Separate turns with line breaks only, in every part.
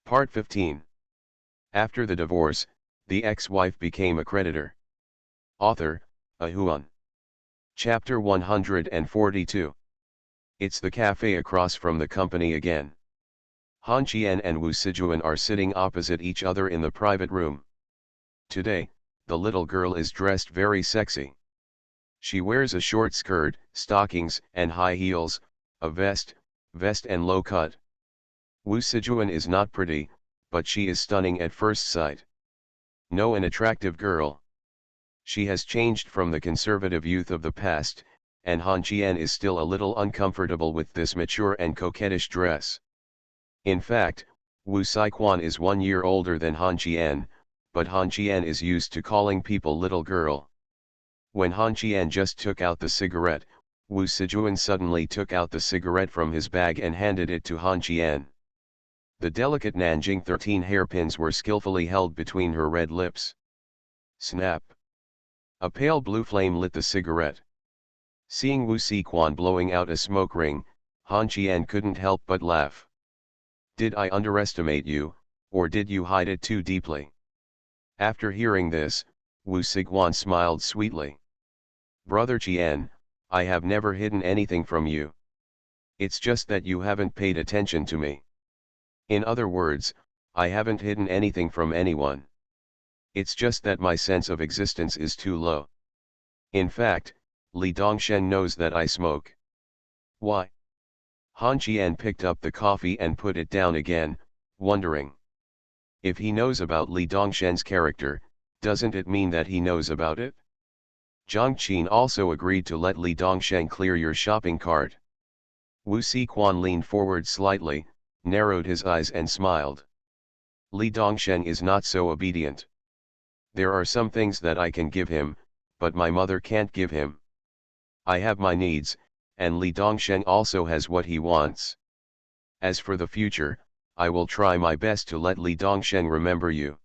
Part 15. After the divorce, the ex-wife became a creditor. Author, Ahuan. Chapter 142. It's the cafe across from the company again. Han Qian and Wu Sijuan are sitting opposite each other in the private room. Today, the little girl is dressed very sexy. She wears a short skirt, stockings and high heels, a vest and low cut. Wu Sijuan is not pretty, but she is stunning at first sight. No, an attractive girl. She has changed from the conservative youth of the past, and Han Qian is still a little uncomfortable with this mature and coquettish dress. In fact, Wu Siquan is 1 year older than Han Qian, but Han Qian is used to calling people little girl. When Han Qian just took out the cigarette, Wu Sijuan suddenly took out the cigarette from his bag and handed it to Han Qian. The delicate Nanjing 13 hairpins were skillfully held between her red lips. Snap! A pale blue flame lit the cigarette. Seeing Wu Siquan blowing out a smoke ring, Han Qian couldn't help but laugh. Did I underestimate you, or did you hide it too deeply? After hearing this, Wu Siquan smiled sweetly. Brother Qian, I have never hidden anything from you. It's just that you haven't paid attention to me. In other words, I haven't hidden anything from anyone. It's just that my sense of existence is too low. In fact, Li Dongshen knows that I smoke. Why? Han Qian picked up the coffee and put it down again, wondering. If he knows about Li Dongshen's character, doesn't it mean that he knows about it? Zhang Qin also agreed to let Li Dongshen clear your shopping cart. Wu Siquan leaned forward slightly, narrowed his eyes and smiled. Li Dongshen is not so obedient. There are some things that I can give him, but my mother can't give him. I have my needs, and Li Dongshen also has what he wants. As for the future, I will try my best to let Li Dongshen remember you.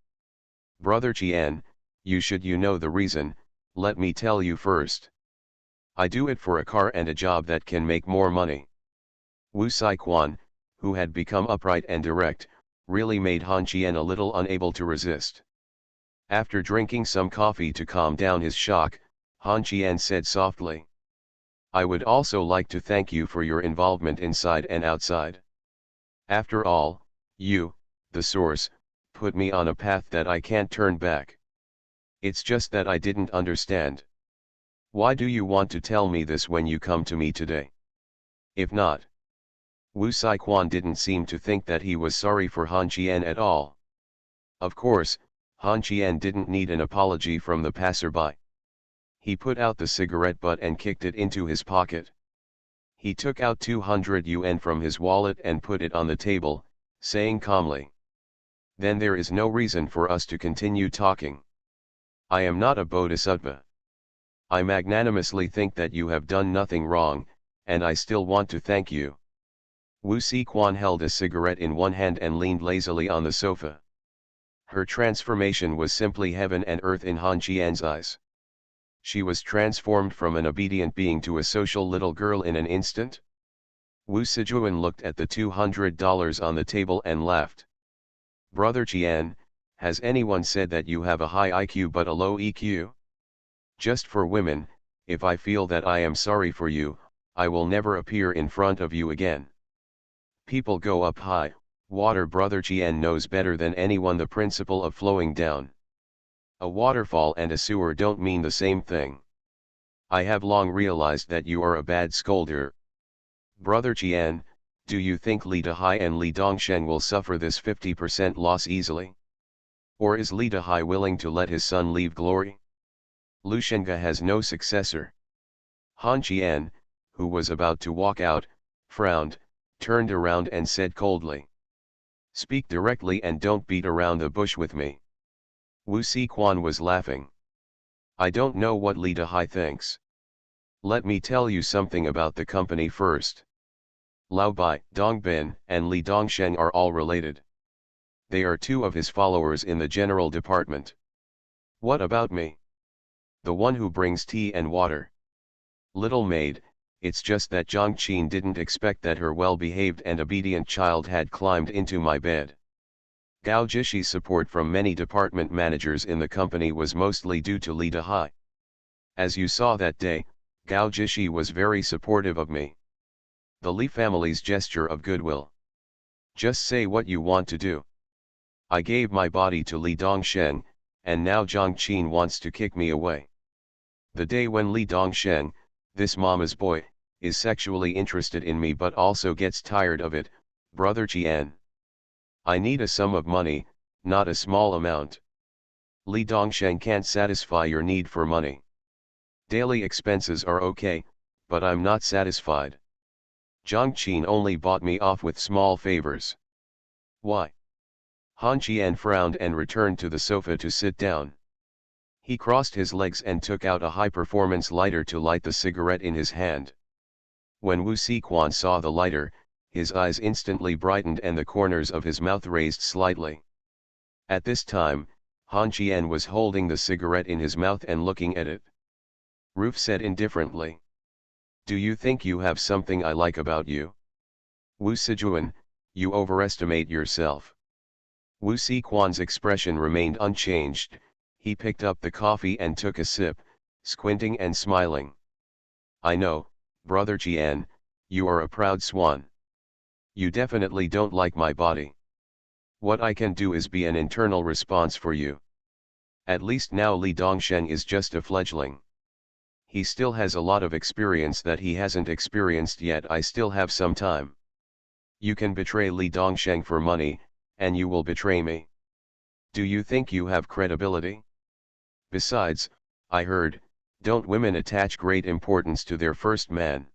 Brother Qian, you know the reason, let me tell you first. I do it for a car and a job that can make more money. Wu Siquan, who had become upright and direct, really made Han Qian a little unable to resist. After drinking some coffee to calm down his shock, Han Qian said softly. I would also like to thank you for your involvement inside and outside. After all, you, the source, put me on a path that I can't turn back. It's just that I didn't understand. Why do you want to tell me this when you come to me today? If not. Wu Siquan didn't seem to think that he was sorry for Han Qian at all. Of course, Han Qian didn't need an apology from the passerby. He put out the cigarette butt and kicked it into his pocket. He took out 200 yuan from his wallet and put it on the table, saying calmly. Then there is no reason for us to continue talking. I am not a bodhisattva. I magnanimously think that you have done nothing wrong, and I still want to thank you. Wu Siquan held a cigarette in one hand and leaned lazily on the sofa. Her transformation was simply heaven and earth in Han Qian's eyes. She was transformed from an obedient being to a social little girl in an instant. Wu Sijuan looked at the $200 on the table and laughed. Brother Qian, has anyone said that you have a high IQ but a low EQ? Just for women, if I feel that I am sorry for you, I will never appear in front of you again. People go up high, water. Brother Qian knows better than anyone the principle of flowing down. A waterfall and a sewer don't mean the same thing. I have long realized that you are a bad scolder. Brother Qian, do you think Li Dahai and Li Dongshen will suffer this 50% loss easily? Or is Li Dahai willing to let his son leave glory? Lu Shenga has no successor. Han Qian, who was about to walk out, frowned, turned around and said coldly. Speak directly and don't beat around the bush with me. Wu Siquan was laughing. I don't know what Li Dahai thinks. Let me tell you something about the company first. Lao Bai, Dong Bin, and Li Dongshen are all related. They are two of his followers in the general department. What about me? The one who brings tea and water. Little maid, it's just that Zhang Qin didn't expect that her well-behaved and obedient child had climbed into my bed. Gao Jishi's support from many department managers in the company was mostly due to Li Dehai. As you saw that day, Gao Jishi was very supportive of me. The Li family's gesture of goodwill. Just say what you want to do. I gave my body to Li Dongshen, and now Jiang Qin wants to kick me away. The day when Li Dongshen, this mama's boy, is sexually interested in me but also gets tired of it, brother Qian. I need a sum of money, not a small amount. Li Dongshen can't satisfy your need for money. Daily expenses are okay, but I'm not satisfied. Jiang Qin only bought me off with small favors. Why? Han Qian frowned and returned to the sofa to sit down. He crossed his legs and took out a high-performance lighter to light the cigarette in his hand. When Wu Siquan saw the lighter, his eyes instantly brightened and the corners of his mouth raised slightly. At this time, Han Qian was holding the cigarette in his mouth and looking at it. Roof said indifferently. Do you think you have something I like about you? Wu Sijuan, you overestimate yourself. Wu Siquan's expression remained unchanged. He picked up the coffee and took a sip, squinting and smiling. I know, brother Qian, you are a proud swan. You definitely don't like my body. What I can do is be an internal response for you. At least now Li Dongshen is just a fledgling. He still has a lot of experience that he hasn't experienced yet. I still have some time. You can betray Li Dongshen for money, and you will betray me. Do you think you have credibility? Besides, I heard, don't women attach great importance to their first man?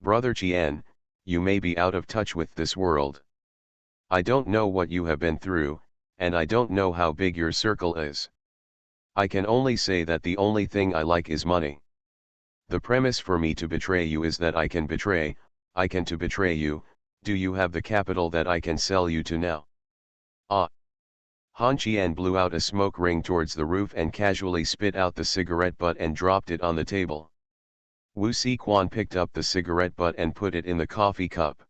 Brother Qian, you may be out of touch with this world. I don't know what you have been through, and I don't know how big your circle is. I can only say that the only thing I like is money. The premise for me to betray you is that I can to betray you. Do you have the capital that I can sell you to now? Ah. Han Qian blew out a smoke ring towards the roof and casually spit out the cigarette butt and dropped it on the table. Wu Siquan picked up the cigarette butt and put it in the coffee cup.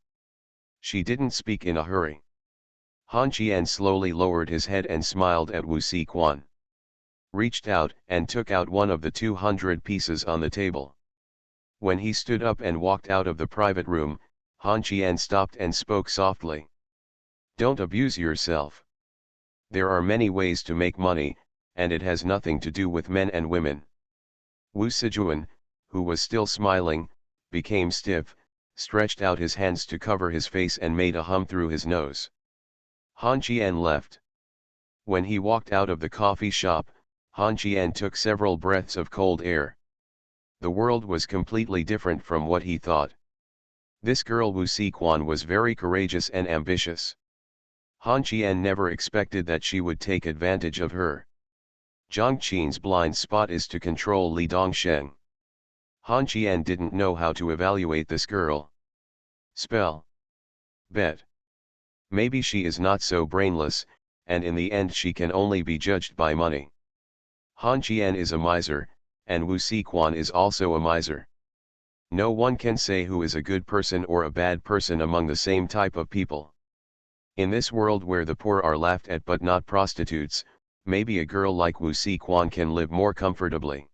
She didn't speak in a hurry. Han Qian slowly lowered his head and smiled at Wu Siquan. Reached out and took out one of the 200 pieces on the table. When he stood up and walked out of the private room, Han Qian stopped and spoke softly. Don't abuse yourself. There are many ways to make money, and it has nothing to do with men and women. Wu Sijuan, who was still smiling, became stiff, stretched out his hands to cover his face and made a hum through his nose. Han Qian left. When he walked out of the coffee shop, Han Qian took several breaths of cold air. The world was completely different from what he thought. This girl Wu Siquan was very courageous and ambitious. Han Qian never expected that she would take advantage of her. Jiang Qin's blind spot is to control Li Dongshen. Han Qian didn't know how to evaluate this girl. Spell. Bet. Maybe she is not so brainless, and in the end she can only be judged by money. Han Qian is a miser, and Wu Siquan is also a miser. No one can say who is a good person or a bad person among the same type of people. In this world where the poor are laughed at but not prostitutes, maybe a girl like Wu Siquan can live more comfortably.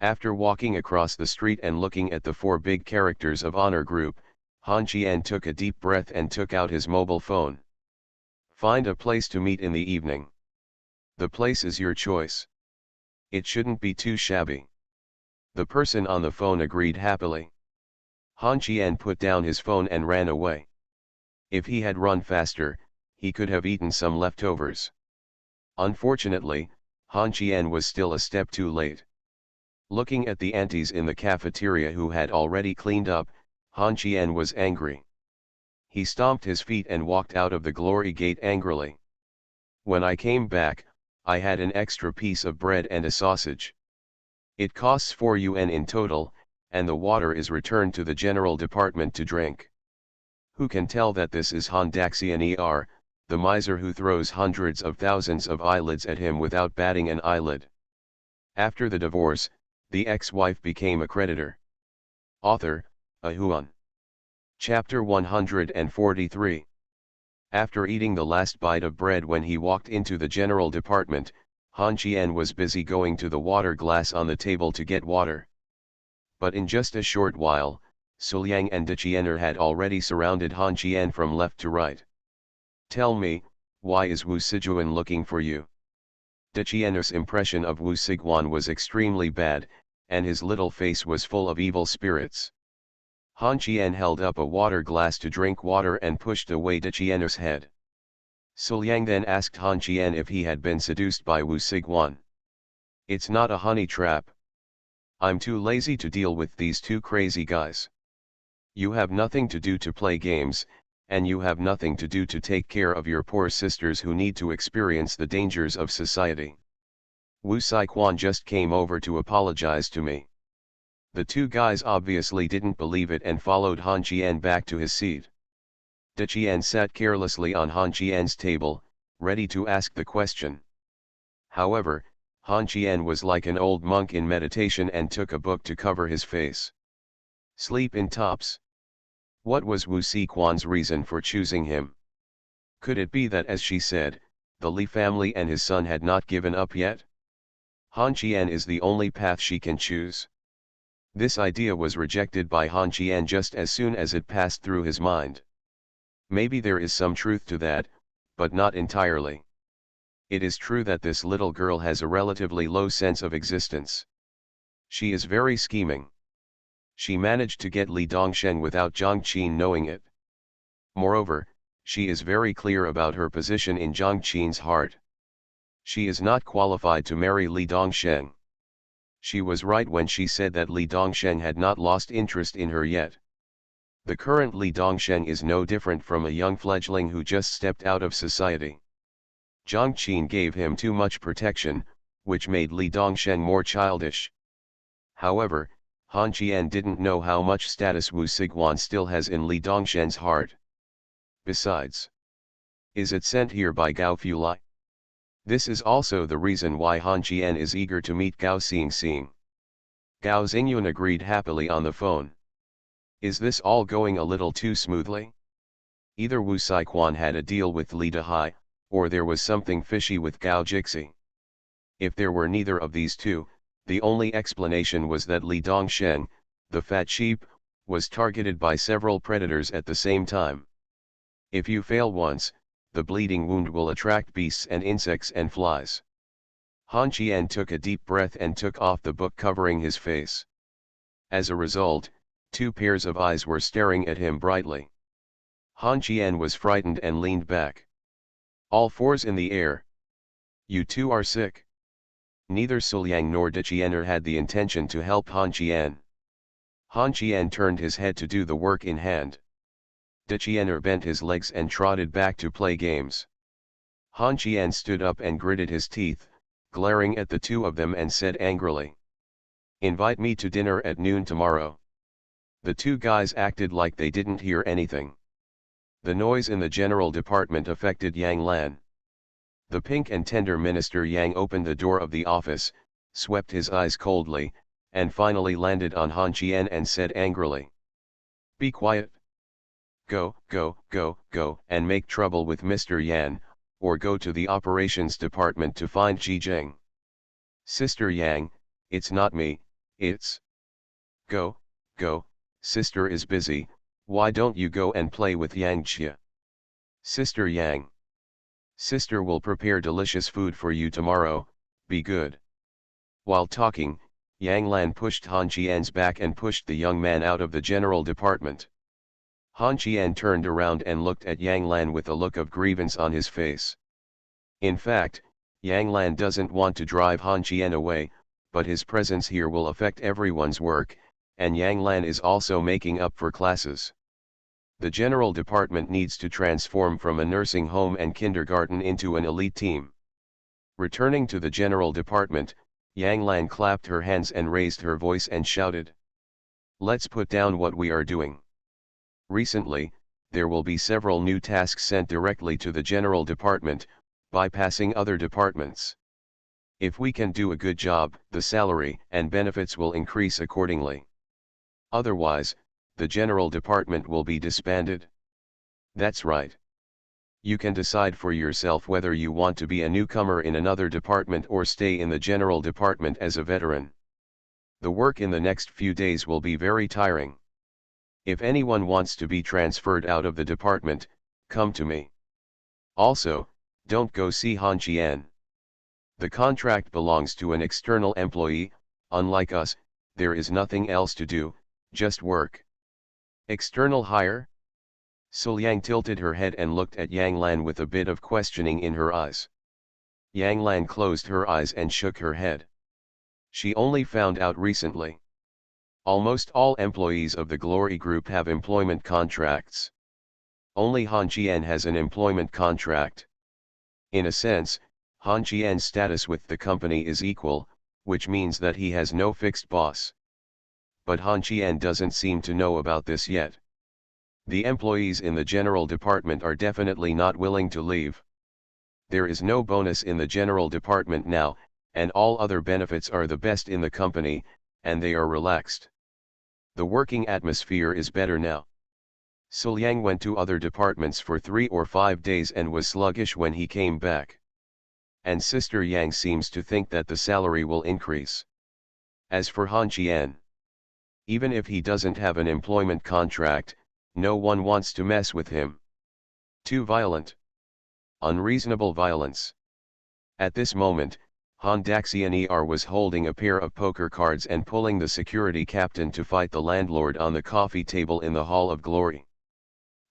After walking across the street and looking at the four big characters of Honor Group, Han Qian took a deep breath and took out his mobile phone. Find a place to meet in the evening. The place is your choice. It shouldn't be too shabby. The person on the phone agreed happily. Han Qian put down his phone and ran away. If he had run faster, he could have eaten some leftovers. Unfortunately, Han Qian was still a step too late. Looking at the aunties in the cafeteria who had already cleaned up, Han Qian was angry. He stomped his feet and walked out of the glory gate angrily. When I came back, I had an extra piece of bread and a sausage. It costs 4 yuan in total, and the water is returned to the general department to drink. Who can tell that this is Han Daxian, the miser who throws hundreds of thousands of eyelids at him without batting an eyelid? After the divorce, the ex-wife became a creditor. Author, Ahuan. Chapter 143. After eating the last bite of bread when he walked into the general department, Han Qian was busy going to the water glass on the table to get water. But in just a short while, Suliang and De Qianer had already surrounded Han Qian from left to right. "Tell me, why is Wu Sijuan looking for you?" De Qianer's impression of Wu Siguan was extremely bad, and his little face was full of evil spirits. Han Qian held up a water glass to drink water and pushed away De Qianer's head. Suliang then asked Han Qian if he had been seduced by Wu Siguan. "It's not a honey trap. I'm too lazy to deal with these two crazy guys. You have nothing to do to play games, and you have nothing to do to take care of your poor sisters who need to experience the dangers of society. Wu Siguan just came over to apologize to me." The two guys obviously didn't believe it and followed Han Qian back to his seat. De Qian sat carelessly on Han Qian's table, ready to ask the question. However, Han Qian was like an old monk in meditation and took a book to cover his face. Sleep in tops. What was Wu Siguan's reason for choosing him? Could it be that, as she said, the Li family and his son had not given up yet? Han Qian is the only path she can choose. This idea was rejected by Han Qian just as soon as it passed through his mind. Maybe there is some truth to that, but not entirely. It is true that this little girl has a relatively low sense of existence. She is very scheming. She managed to get Li Dongsheng without Zhang Qin knowing it. Moreover, she is very clear about her position in Zhang Qin's heart. She is not qualified to marry Li Dongsheng. She was right when she said that Li Dongsheng had not lost interest in her yet. The current Li Dongsheng is no different from a young fledgling who just stepped out of society. Zhang Qin gave him too much protection, which made Li Dongsheng more childish. However, Han Qian didn't know how much status Wu Siguan still has in Li Dongsheng's heart. Besides, is it sent here by Gao Fulai? This is also the reason why Han Qian is eager to meet Gao Xingxing. Gao Xingyun agreed happily on the phone. Is this all going a little too smoothly? Either Wu Siguan had a deal with Li Dehai, or there was something fishy with Gao Jixi. If there were neither of these two, the only explanation was that Li Dongsheng, the fat sheep, was targeted by several predators at the same time. If you fail once, the bleeding wound will attract beasts and insects and flies. Han Qian took a deep breath and took off the book covering his face. As a result, two pairs of eyes were staring at him brightly. Han Qian was frightened and leaned back. All fours in the air. You two are sick. Neither Suliang nor De Qianer had the intention to help Han Qian. Han Qian turned his head to do the work in hand. De Qianer bent his legs and trotted back to play games. Han Qian stood up and gritted his teeth, glaring at the two of them and said angrily, "Invite me to dinner at noon tomorrow." The two guys acted like they didn't hear anything. The noise in the general department affected Yang Lan. The pink and tender Minister Yang opened the door of the office, swept his eyes coldly, and finally landed on Han Qian and said angrily, "Be quiet. Go, and make trouble with Mr. Yan, or go to the operations department to find Ji Zheng." "Sister Yang, it's not me, it's..." Go, sister is busy, why don't you go and play with Yang Xia?" "Sister Yang. Sister will prepare delicious food for you tomorrow, be good." While talking, Yang Lan pushed Han Qian's back and pushed the young man out of the general department. Han Qian turned around and looked at Yang Lan with a look of grievance on his face. In fact, Yang Lan doesn't want to drive Han Qian away, but his presence here will affect everyone's work, and Yang Lan is also making up for classes. The general department needs to transform from a nursing home and kindergarten into an elite team. Returning to the general department, Yang Lan clapped her hands and raised her voice and shouted, "Let's put down what we are doing. Recently, there will be several new tasks sent directly to the general department, bypassing other departments. If we can do a good job, the salary and benefits will increase accordingly. Otherwise, the general department will be disbanded." "That's right. You can decide for yourself whether you want to be a newcomer in another department or stay in the general department as a veteran. The work in the next few days will be very tiring. If anyone wants to be transferred out of the department, come to me. Also, don't go see Han Qian. The contract belongs to an external employee. Unlike us, there is nothing else to do, just work. External hire? Su Yang tilted her head and looked at Yang Lan with a bit of questioning in her eyes. Yang Lan closed her eyes and shook her head. She only found out recently. Almost all employees of the Glory Group have employment contracts. Only Han Qian has an employment contract. In a sense, Han Qian's status with the company is equal, which means that he has no fixed boss. But Han Qian doesn't seem to know about this yet. The employees in the general department are definitely not willing to leave. There is no bonus in the general department now, and all other benefits are the best in the company, and they are relaxed. The working atmosphere is better now. Su Yang went to other departments for 3 or 5 days and was sluggish when he came back. And Sister Yang seems to think that the salary will increase. As for Han Qian, even if he doesn't have an employment contract, no one wants to mess with him. Too violent. Unreasonable violence. At this moment, Han Daxian was holding a pair of poker cards and pulling the security captain to fight the landlord on the coffee table in the Hall of Glory.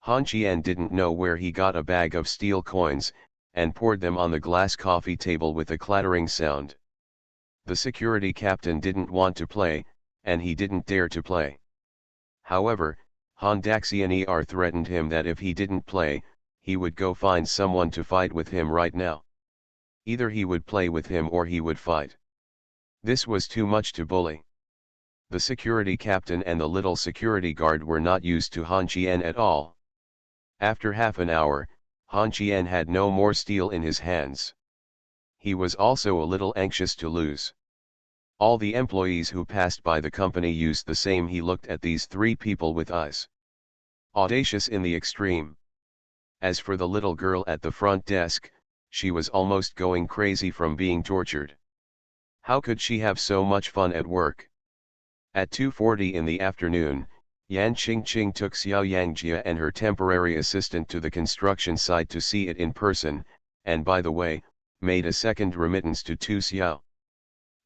Han Qian didn't know where he got a bag of steel coins, and poured them on the glass coffee table with a clattering sound. The security captain didn't want to play, and he didn't dare to play. However, Han Daxian threatened him that if he didn't play, he would go find someone to fight with him right now. Either he would play with him or he would fight. This was too much to bully. The security captain and the little security guard were not used to Han Qian at all. After half an hour, Han Qian had no more steel in his hands. He was also a little anxious to lose. All the employees who passed by the company used the same. He looked at these 3 people with eyes audacious in the extreme. As for the little girl at the front desk, she was almost going crazy from being tortured. How could she have so much fun at work? At 2:40 in the afternoon, Yan Qingqing took Xiao Yangjia and her temporary assistant to the construction site to see it in person, and by the way, made a second remittance to Tu Xiao.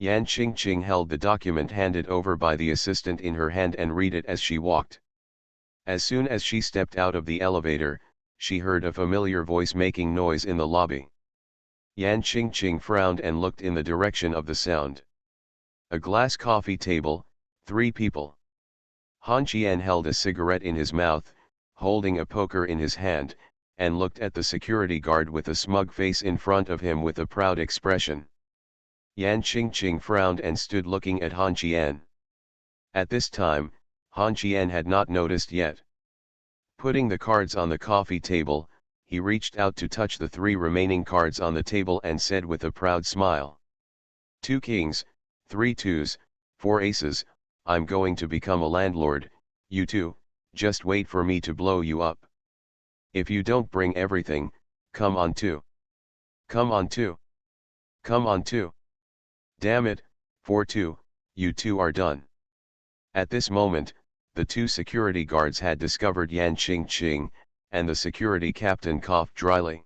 Yan Qingqing held the document handed over by the assistant in her hand and read it as she walked. As soon as she stepped out of the elevator, she heard a familiar voice making noise in the lobby. Yan Qingqing frowned and looked in the direction of the sound. A glass coffee table, 3 people. Han Qian held a cigarette in his mouth, holding a poker in his hand, and looked at the security guard with a smug face in front of him with a proud expression. Yan Qingqing frowned and stood looking at Han Qian. At this time, Han Qian had not noticed yet. Putting the cards on the coffee table, he reached out to touch the 3 remaining cards on the table and said with a proud smile. 2 kings, 3 twos, 4 aces, I'm going to become a landlord, you two, just wait for me to blow you up. If you don't bring everything, come on 2. Come on 2. Come on 2. Damn it, 4-2, you 2 are done. At this moment, the 2 security guards had discovered Yan Qingqing, and the security captain coughed dryly.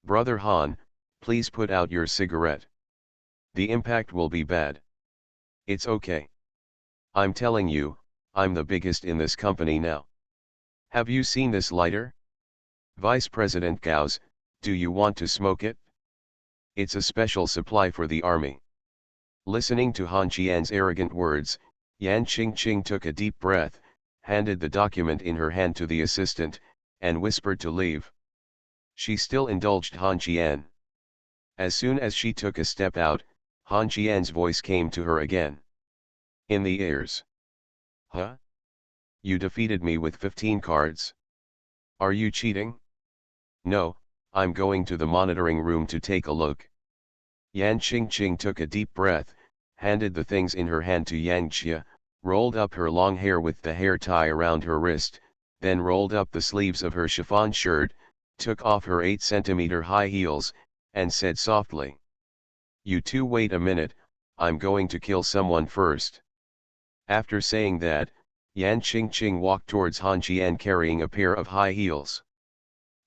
Brother Han, please put out your cigarette. The impact will be bad. It's okay. I'm telling you, I'm the biggest in this company now. Have you seen this lighter? Vice President Gao's, do you want to smoke it? It's a special supply for the army. Listening to Han Qian's arrogant words, Yan Qingqing took a deep breath, handed the document in her hand to the assistant, and whispered to leave. She still indulged Han Qian. As soon as she took a step out, Han Qian's voice came to her again. In the ears. Huh? You defeated me with 15 cards. Are you cheating? No, I'm going to the monitoring room to take a look. Yan Qingqing took a deep breath, handed the things in her hand to Yang Jia, rolled up her long hair with the hair tie around her wrist, then rolled up the sleeves of her chiffon shirt, took off her 8 cm high heels, and said softly. You two wait a minute, I'm going to kill someone first. After saying that, Yan Qingqing walked towards Han Qian carrying a pair of high heels.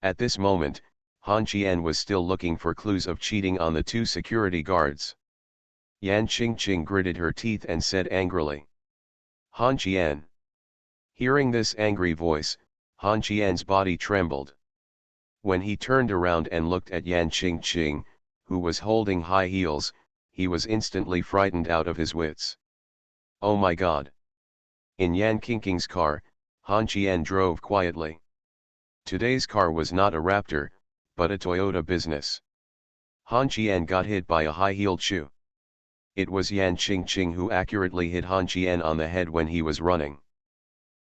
At this moment, Han Qian was still looking for clues of cheating on the two security guards. Yan Qingqing gritted her teeth and said angrily. Han Qian. Hearing this angry voice, Han Qian's body trembled. When he turned around and looked at Yan Qingqing, who was holding high heels, he was instantly frightened out of his wits. Oh my God! In Yan Qingqing's car, Han Qian drove quietly. Today's car was not a Raptor, but a Toyota business. Han Qian got hit by a high-heeled shoe. It was Yan Qingqing who accurately hit Han Qian on the head when he was running.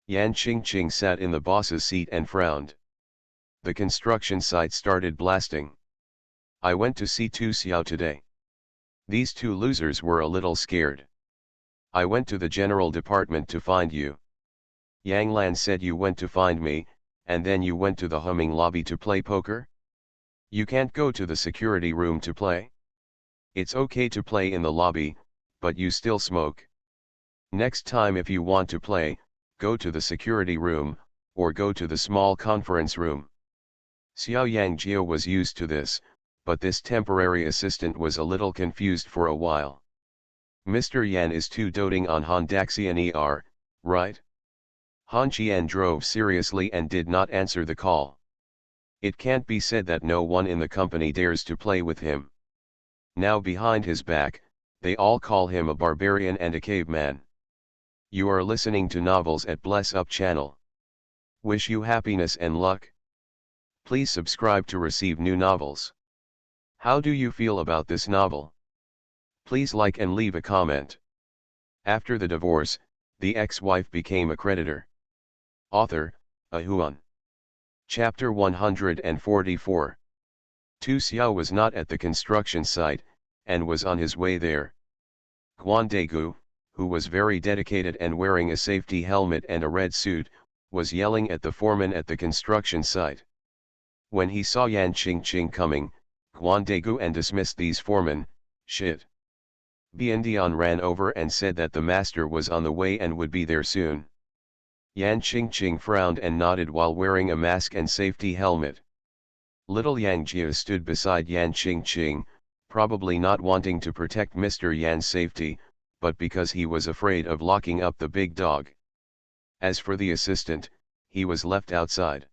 Yan Qingqing sat in the boss's seat and frowned. The construction site started blasting. I went to see Tu Xiao today. These two losers were a little scared. I went to the general department to find you. Yang Lan said you went to find me, and then you went to the humming lobby to play poker? You can't go to the security room to play? It's okay to play in the lobby, but you still smoke. Next time if you want to play, go to the security room, or go to the small conference room. Xiao Yangjia was used to this, but this temporary assistant was a little confused for a while. Mr. Yan is too doting on Han Daxian Er, right? Han Qian drove seriously and did not answer the call. It can't be said that no one in the company dares to play with him. Now behind his back, they all call him a barbarian and a caveman. You are listening to novels at Bless Up channel. Wish you happiness and luck. Please subscribe to receive new novels. How do you feel about this novel? Please like and leave a comment. After the divorce, the ex-wife became a creditor. Author, Ahuan. Chapter 144. Tu Xiao was not at the construction site, and was on his way there. Guan Degu, who was very dedicated and wearing a safety helmet and a red suit, was yelling at the foreman at the construction site. When he saw Yan Qingqing coming, Guan Degu and dismissed these foremen. Shit. Biandian ran over and said that the master was on the way and would be there soon. Yan Qingqing frowned and nodded while wearing a mask and safety helmet. Little Yang Jia stood beside Yan Qingqing, probably not wanting to protect Mr. Yan's safety, but because he was afraid of locking up the big dog. As for the assistant, he was left outside.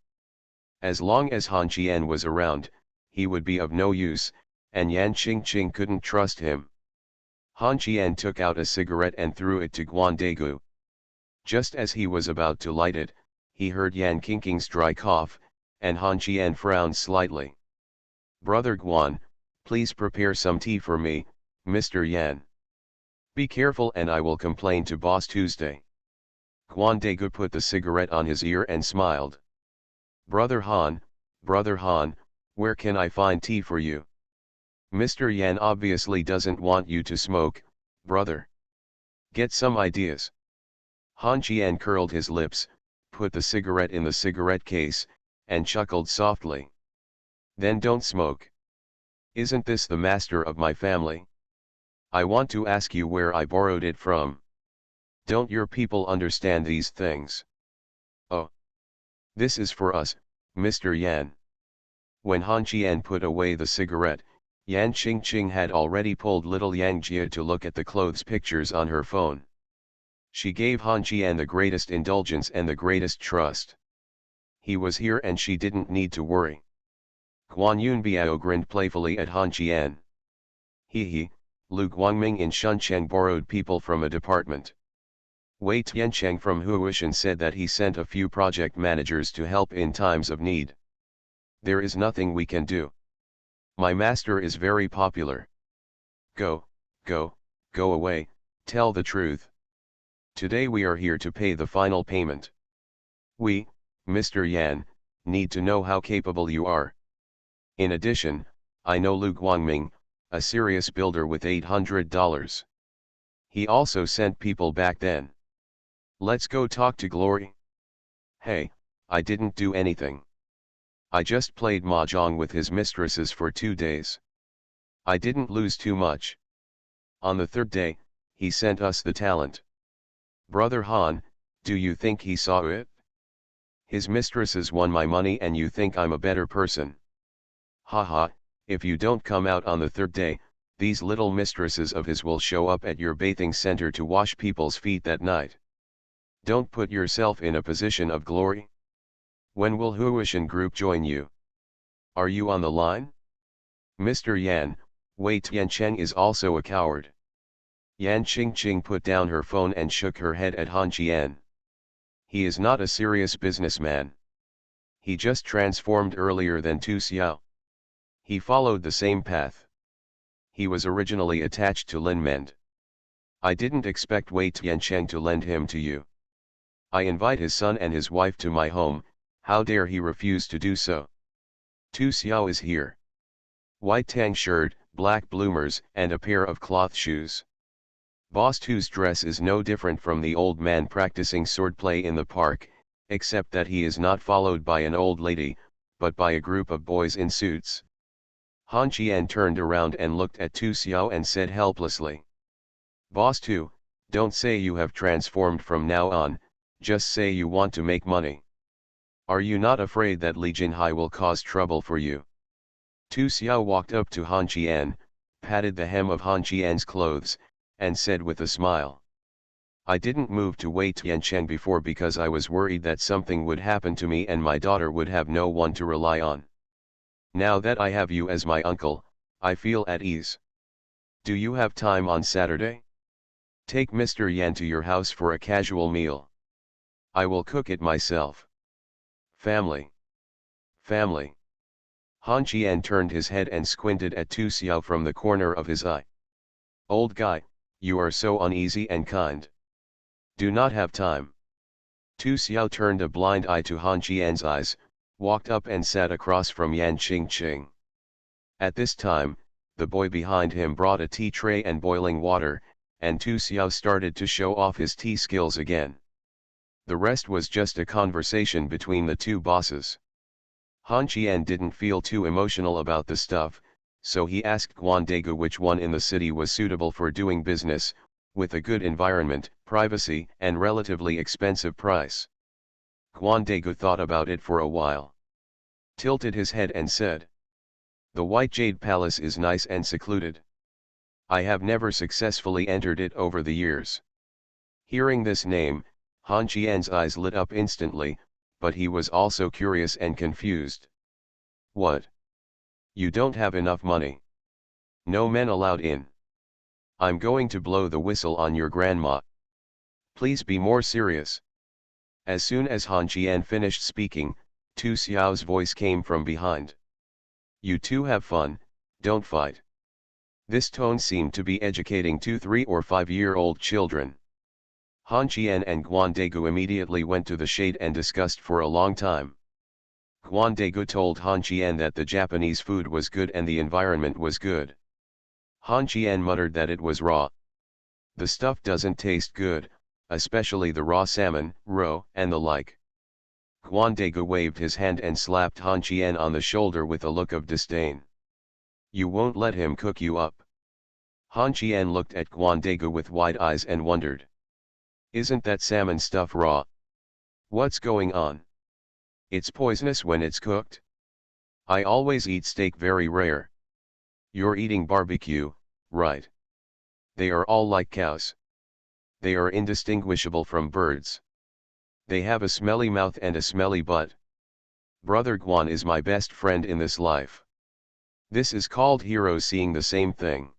As long as Han Qian was around, he would be of no use, and Yan Qingqing couldn't trust him. Han Qian took out a cigarette and threw it to Guan Degu. Just as he was about to light it, he heard Yan Qingqing's dry cough, and Han Qian frowned slightly. Brother Guan, please prepare some tea for me, Mr. Yan. Be careful and I will complain to Boss Tuesday. Guan Degu put the cigarette on his ear and smiled. Brother Han, where can I find tea for you? Mr. Yan obviously doesn't want you to smoke, brother. Get some ideas. Han Qian curled his lips, put the cigarette in the cigarette case, and chuckled softly. Then don't smoke. Isn't this the master of my family? I want to ask you where I borrowed it from. Don't your people understand these things? Oh. This is for us, Mr. Yan. When Han Qian put away the cigarette, Yan Qingqing had already pulled little Yang Jia to look at the clothes pictures on her phone. She gave Han Qian the greatest indulgence and the greatest trust. He was here and she didn't need to worry. Guan Yunbiao grinned playfully at Han Qian. He, Lu Guangming in Shuncheng borrowed people from a department. Wei Tiancheng from Huishan said that he sent a few project managers to help in times of need. There is nothing we can do. My master is very popular. Go away, tell the truth. Today we are here to pay the final payment. We, Mr. Yan, need to know how capable you are. In addition, I know Lu Guangming, a serious builder with $800. He also sent people back then. Let's go talk to Glory. Hey, I didn't do anything. I just played mahjong with his mistresses for 2 days. I didn't lose too much. On the third day, he sent us the talent. Brother Han, do you think he saw it? His mistresses won my money and you think I'm a better person. Haha, if you don't come out on the third day, these little mistresses of his will show up at your bathing center to wash people's feet that night. Don't put yourself in a position of glory. When will Huishan Group join you? Are you on the line? Mr. Yan, Wei Tiancheng is also a coward. Yan Qingqing put down her phone and shook her head at Han Qian. He is not a serious businessman. He just transformed earlier than Tu Xiao. He followed the same path. He was originally attached to Lin Mend. I didn't expect Wei Tiancheng to lend him to you. I invite his son and his wife to my home, how dare he refuse to do so? Tu Xiao is here. White tang shirt, black bloomers, and a pair of cloth shoes. Boss Tu's dress is no different from the old man practicing swordplay in the park, except that he is not followed by an old lady, but by a group of boys in suits. Han Qian turned around and looked at Tu Xiao and said helplessly. Boss Tu, don't say you have transformed from now on, just say you want to make money. Are you not afraid that Li Jinhai will cause trouble for you? Tu Xiao walked up to Han Qian, patted the hem of Han Qian's clothes, and said with a smile. I didn't move to Wei Tiancheng before because I was worried that something would happen to me and my daughter would have no one to rely on. Now that I have you as my uncle, I feel at ease. Do you have time on Saturday? Take Mr. Yan to your house for a casual meal. I will cook it myself. Family. Family. Han Qian turned his head and squinted at Tu Xiao from the corner of his eye. Old guy, you are so uneasy and kind. Do not have time. Tu Xiao turned a blind eye to Han Qian's eyes, walked up and sat across from Yan Qingqing. At this time, the boy behind him brought a tea tray and boiling water, and Tu Xiao started to show off his tea skills again. The rest was just a conversation between the two bosses. Han Qian didn't feel too emotional about the stuff, so he asked Guandegu which one in the city was suitable for doing business, with a good environment, privacy, and relatively expensive price. Guandegu thought about it for a while. Tilted his head and said, The White Jade Palace is nice and secluded. I have never successfully entered it over the years. Hearing this name, Han Qian's eyes lit up instantly, but he was also curious and confused. What? You don't have enough money. No men allowed in. I'm going to blow the whistle on your grandma. Please be more serious. As soon as Han Qian finished speaking, Tu Xiao's voice came from behind. You two have fun, don't fight. This tone seemed to be educating 2, 3 or 5-year-old children. Han Qian and Guandegu immediately went to the shade and discussed for a long time. Guandegu told Han Qian that the Japanese food was good and the environment was good. Han Qian muttered that it was raw. The stuff doesn't taste good, especially the raw salmon, roe, and the like. Guandegu waved his hand and slapped Han Qian on the shoulder with a look of disdain. You won't let him cook you up. Han Qian looked at Guandegu with wide eyes and wondered. Isn't that salmon stuff raw? What's going on? It's poisonous when it's cooked? I always eat steak very rare. You're eating barbecue, right? They are all like cows. They are indistinguishable from birds. They have a smelly mouth and a smelly butt. Brother Guan is my best friend in this life. This is called heroes seeing the same thing.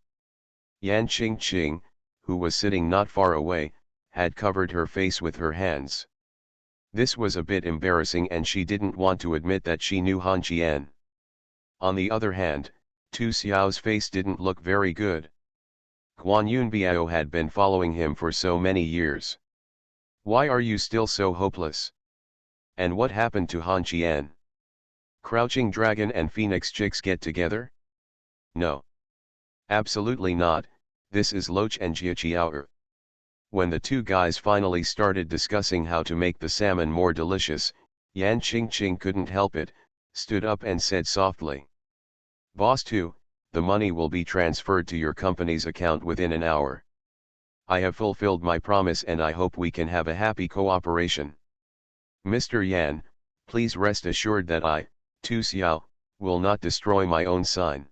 Yan Qingqing, who was sitting not far away, had covered her face with her hands. This was a bit embarrassing and she didn't want to admit that she knew Han Qian. On the other hand, Tu Xiao's face didn't look very good. Guan Yunbiao had been following him for so many years. Why are you still so hopeless? And what happened to Han Qian? Crouching Dragon and Phoenix Chicks get together? No. Absolutely not, this is Loach and Jia. When the two guys finally started discussing how to make the salmon more delicious, Yan Qingqing couldn't help it, stood up and said softly. Boss 2, the money will be transferred to your company's account within an hour. I have fulfilled my promise and I hope we can have a happy cooperation. Mr. Yan, please rest assured that I, Tu Xiao, will not destroy my own sign.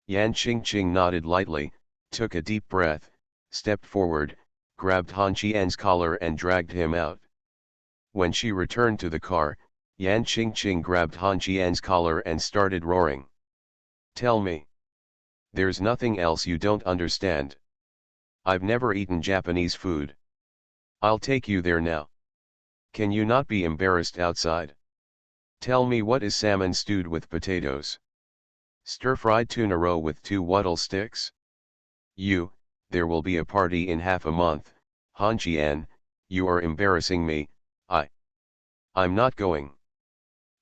Yan Qingqing nodded lightly, took a deep breath, stepped forward, grabbed Han Qian's collar and dragged him out. When she returned to the car, Yan Qingqing grabbed Han Qian's collar and started roaring. Tell me. There's nothing else you don't understand. I've never eaten Japanese food. I'll take you there now. Can you not be embarrassed outside? Tell me, what is salmon stewed with potatoes? Stir-fried tuna roe with 2 wattle sticks? There will be a party in half a month, Han Qian, you are embarrassing me. I'm not going.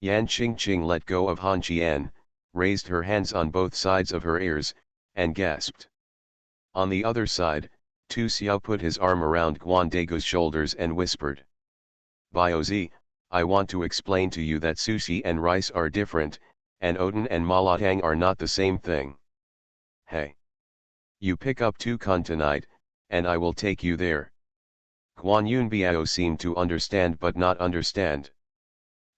Yan Qingqing let go of Han Qian, raised her hands on both sides of her ears, and gasped. On the other side, Tu Xiao put his arm around Guan Dagu's shoulders and whispered. Biozi, I want to explain to you that sushi and rice are different, and oden and malatang are not the same thing. Hey! You pick up 2 kun tonight, and I will take you there. Guan Yunbiao seemed to understand but not understand.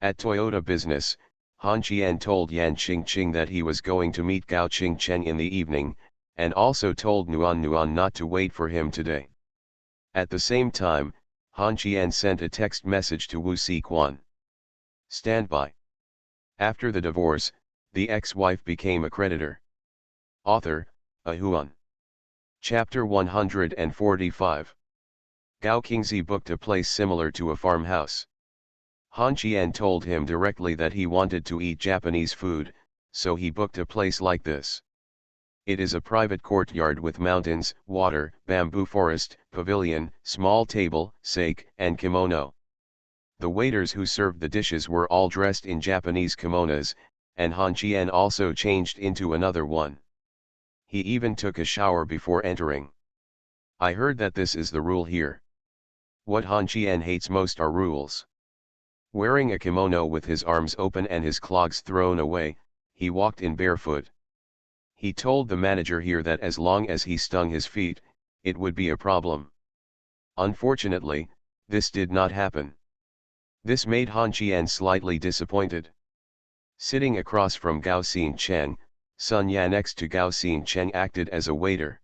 At Toyota Business, Han Qian told Yan Qingqing that he was going to meet Gao Qingcheng in the evening, and also told Nuan not to wait for him today. At the same time, Han Qian sent a text message to Wu Siquan. Stand by. After the divorce, the ex-wife became a creditor. Author, Ahuan. Chapter 145. Gao Qingzi booked a place similar to a farmhouse. Han Qian told him directly that he wanted to eat Japanese food, so he booked a place like this. It is a private courtyard with mountains, water, bamboo forest, pavilion, small table, sake, and kimono. The waiters who served the dishes were all dressed in Japanese kimonos, and Han Qian also changed into another one. He even took a shower before entering. I heard that this is the rule here. What Han Qian hates most are rules. Wearing a kimono with his arms open and his clogs thrown away, he walked in barefoot. He told the manager here that as long as he stung his feet, it would be a problem. Unfortunately, this did not happen. This made Han Qian slightly disappointed. Sitting across from Gao Xingcheng, Sun Ya next to Gao Xingcheng acted as a waiter.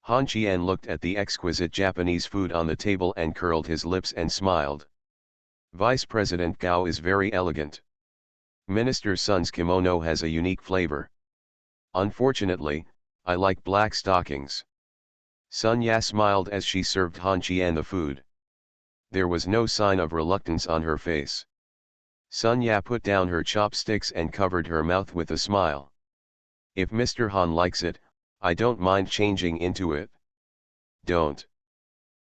Han Qian looked at the exquisite Japanese food on the table and curled his lips and smiled. Vice President Gao is very elegant. Minister Sun's kimono has a unique flavor. Unfortunately, I like black stockings. Sun Ya smiled as she served Han Qian the food. There was no sign of reluctance on her face. Sun Ya put down her chopsticks and covered her mouth with a smile. If Mr. Han likes it, I don't mind changing into it. Don't.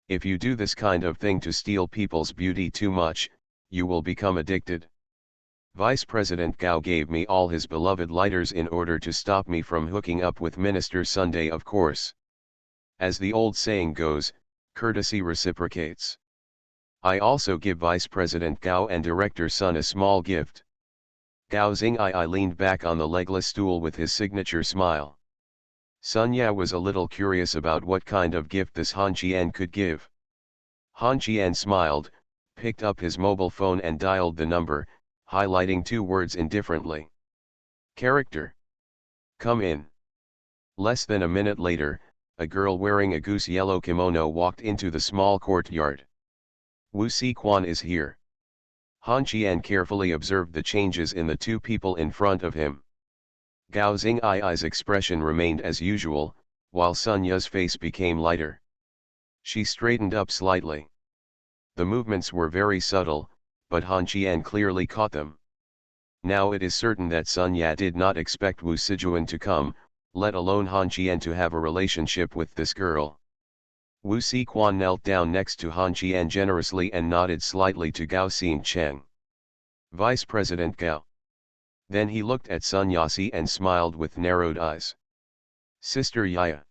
If you do this kind of thing to steal people's beauty too much, you will become addicted. Vice President Gao gave me all his beloved lighters in order to stop me from hooking up with Minister Sunday, of course. As the old saying goes, courtesy reciprocates. I also give Vice President Gao and Director Sun a small gift. Gao Xing'ai leaned back on the legless stool with his signature smile. Sun Ya was a little curious about what kind of gift this Han Qian could give. Han Qian smiled, picked up his mobile phone and dialed the number, highlighting 2 words indifferently. Character. Come in. Less than a minute later, a girl wearing a goose yellow kimono walked into the small courtyard. Wu Siquan is here. Han Qian carefully observed the changes in the 2 people in front of him. Gao Xing'ai's expression remained as usual, while Sun Ya's face became lighter. She straightened up slightly. The movements were very subtle, but Han Qian clearly caught them. Now it is certain that Sun Ya did not expect Wu Sijuan to come, let alone Han Qian to have a relationship with this girl. Wu Siquan knelt down next to Han Qian generously and nodded slightly to Gao Xingcheng. Vice President Gao. Then he looked at Sun Yasi and smiled with narrowed eyes. Sister Yaya.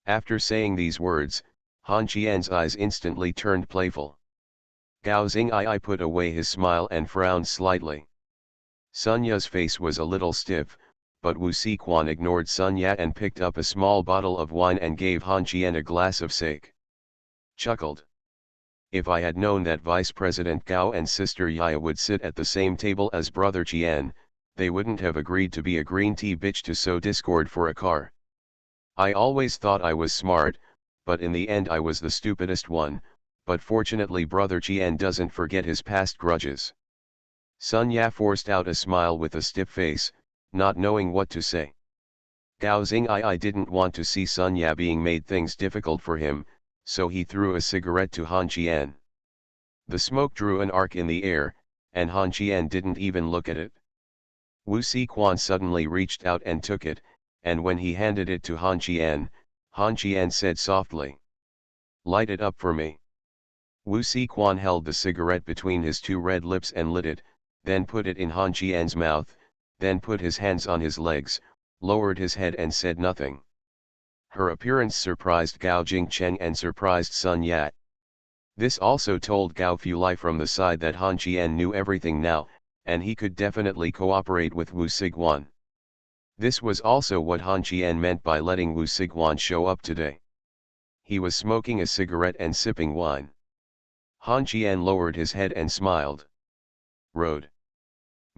After saying these words, Han Qian's eyes instantly turned playful. Gao Xing'ai put away his smile and frowned slightly. Sun Ya's face was a little stiff, but Wu Siquan ignored Sun Ya and picked up a small bottle of wine and gave Han Qian a glass of sake. Chuckled. If I had known that Vice President Gao and Sister Yaya would sit at the same table as Brother Qian, they wouldn't have agreed to be a green tea bitch to sow discord for a car. I always thought I was smart, but in the end I was the stupidest one, but fortunately Brother Qian doesn't forget his past grudges. Sun Ya forced out a smile with a stiff face, not knowing what to say. Gao Xing'ai didn't want to see Sun Ya being made things difficult for him, so he threw a cigarette to Han Qian. The smoke drew an arc in the air, and Han Qian didn't even look at it. Wu Siquan suddenly reached out and took it, and when he handed it to Han Qian said softly, "Light it up for me." Wu Siquan held the cigarette between his two red lips and lit it, then put it in Han Qian's mouth, then put his hands on his legs, lowered his head and said nothing. Her appearance surprised Gao Jingcheng and surprised Sun Ya. This also told Gao Fulai from the side that Han Qian knew everything now, and he could definitely cooperate with Wu Siquan. This was also what Han Qian meant by letting Wu Siquan show up today. He was smoking a cigarette and sipping wine. Han Qian lowered his head and smiled. Road.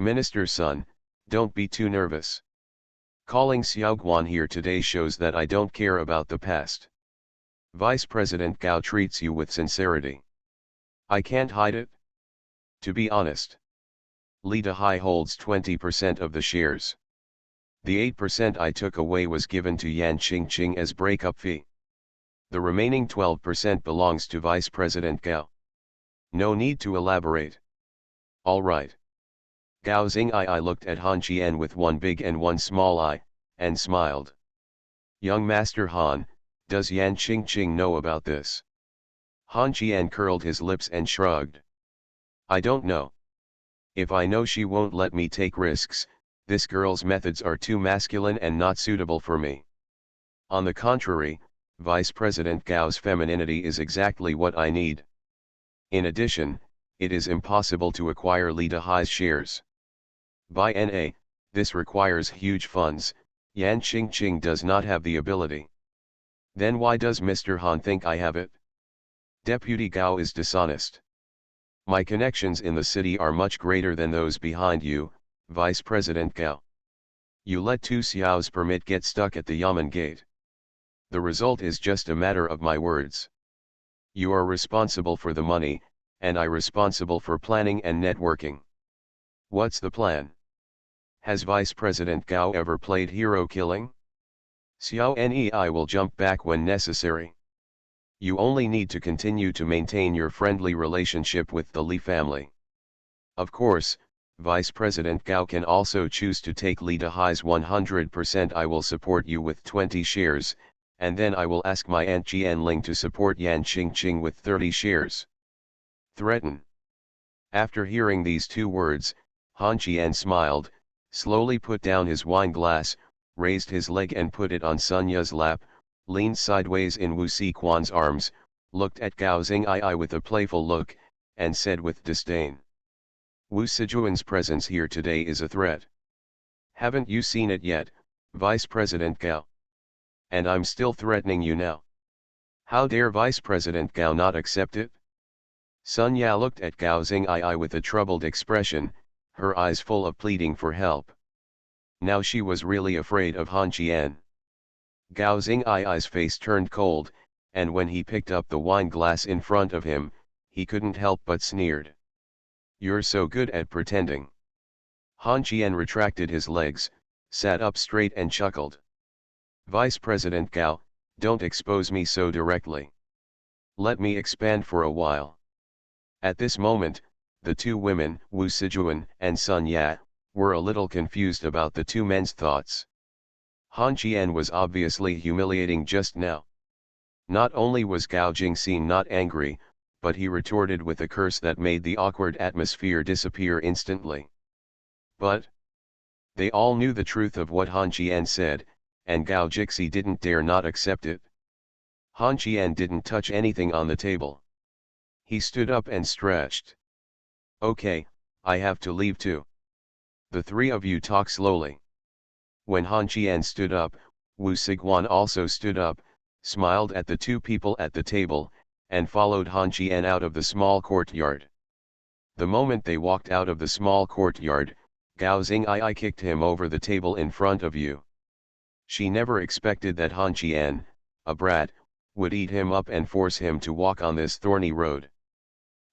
Minister's son, don't be too nervous. Calling Xiaoguan here today shows that I don't care about the past. Vice President Gao treats you with sincerity. I can't hide it. To be honest, Li Dehai holds 20% of the shares. The 8% I took away was given to Yan Qingqing as breakup fee. The remaining 12% belongs to Vice President Gao. No need to elaborate. All right. Gao Xing'ai looked at Han Qian with one big and one small eye, and smiled. Young Master Han, does Yan Qingqing know about this? Han Qian curled his lips and shrugged. I don't know. If I know, she won't let me take risks. This girl's methods are too masculine and not suitable for me. On the contrary, Vice President Gao's femininity is exactly what I need. In addition, it is impossible to acquire Li Dehai's shares. By NA, this requires huge funds. Yan Qingqing does not have the ability. Then why does Mr. Han think I have it? Deputy Gao is dishonest. My connections in the city are much greater than those behind you, Vice President Gao. You let Tu Xiao's permit get stuck at the Yamen gate. The result is just a matter of my words. You are responsible for the money, and I responsible for planning and networking. What's the plan? Has Vice President Gao ever played hero killing? Xiao Nei will jump back when necessary. You only need to continue to maintain your friendly relationship with the Li family. Of course, Vice President Gao can also choose to take Li Dehai's 100%. I will support you with 20 shares, and then I will ask my aunt Jian Ling to support Yan Qingqing with 30 shares. Threaten. After hearing these two words, Han Qian smiled, slowly put down his wine glass, raised his leg and put it on Sun Ya's lap, leaned sideways in Wu Siquan's arms, looked at Gao Xing'ai with a playful look, and said with disdain. Wu Sijuan's presence here today is a threat. Haven't you seen it yet, Vice President Gao? And I'm still threatening you now. How dare Vice President Gao not accept it? Sun Ya looked at Gao Xing'ai with a troubled expression, her eyes full of pleading for help. Now she was really afraid of Han Qian. Gao Xing'ai's face turned cold, and when he picked up the wine glass in front of him, he couldn't help but sneered. You're so good at pretending. Han Qian retracted his legs, sat up straight and chuckled. Vice President Gao, don't expose me so directly. Let me expand for a while. At this moment, the two women, Wu Sijuan and Sun Ya, were a little confused about the two men's thoughts. Han Qian was obviously humiliating just now. Not only was Gao Jingxin not angry, but he retorted with a curse that made the awkward atmosphere disappear instantly. But they all knew the truth of what Han Qian said, and Gao Jixi didn't dare not accept it. Han Qian didn't touch anything on the table. He stood up and stretched. Okay, I have to leave too. The three of you talk slowly. When Han Qian stood up, Wu Siguan also stood up, smiled at the two people at the table, and followed Han Qian out of the small courtyard. The moment they walked out of the small courtyard, Gao Xing'ai kicked him over the table in front of you. She never expected that Han Qian, a brat, would eat him up and force him to walk on this thorny road.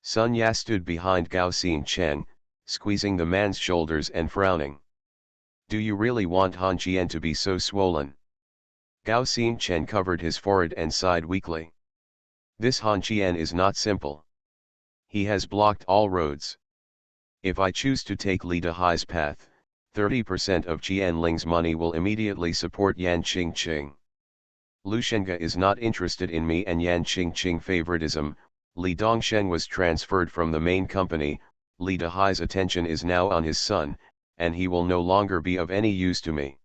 Sun Ya stood behind Gao Xingchen, squeezing the man's shoulders and frowning. Do you really want Han Qian to be so swollen? Gao Xingchen covered his forehead and sighed weakly. This Han Qian is not simple. He has blocked all roads. If I choose to take Li Dehai's path, 30% of Qianling's money will immediately support Yan Qingqing. Lu Shenga is not interested in me and Yan Qingqing favoritism. Li Dongsheng was transferred from the main company. Li Dehai's attention is now on his son, and he will no longer be of any use to me.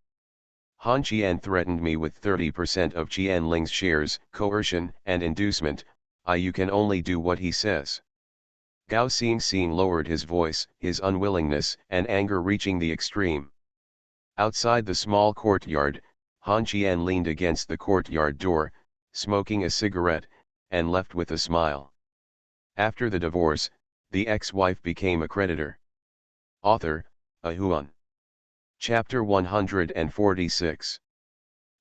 Han Qian threatened me with 30% of Qianling's shares, coercion and inducement. You can only do what he says. Gao Xingxing lowered his voice, his unwillingness and anger reaching the extreme. Outside the small courtyard, Han Qian leaned against the courtyard door, smoking a cigarette, and left with a smile. After the divorce, the ex-wife became a creditor. Author, A Huan. Chapter 146.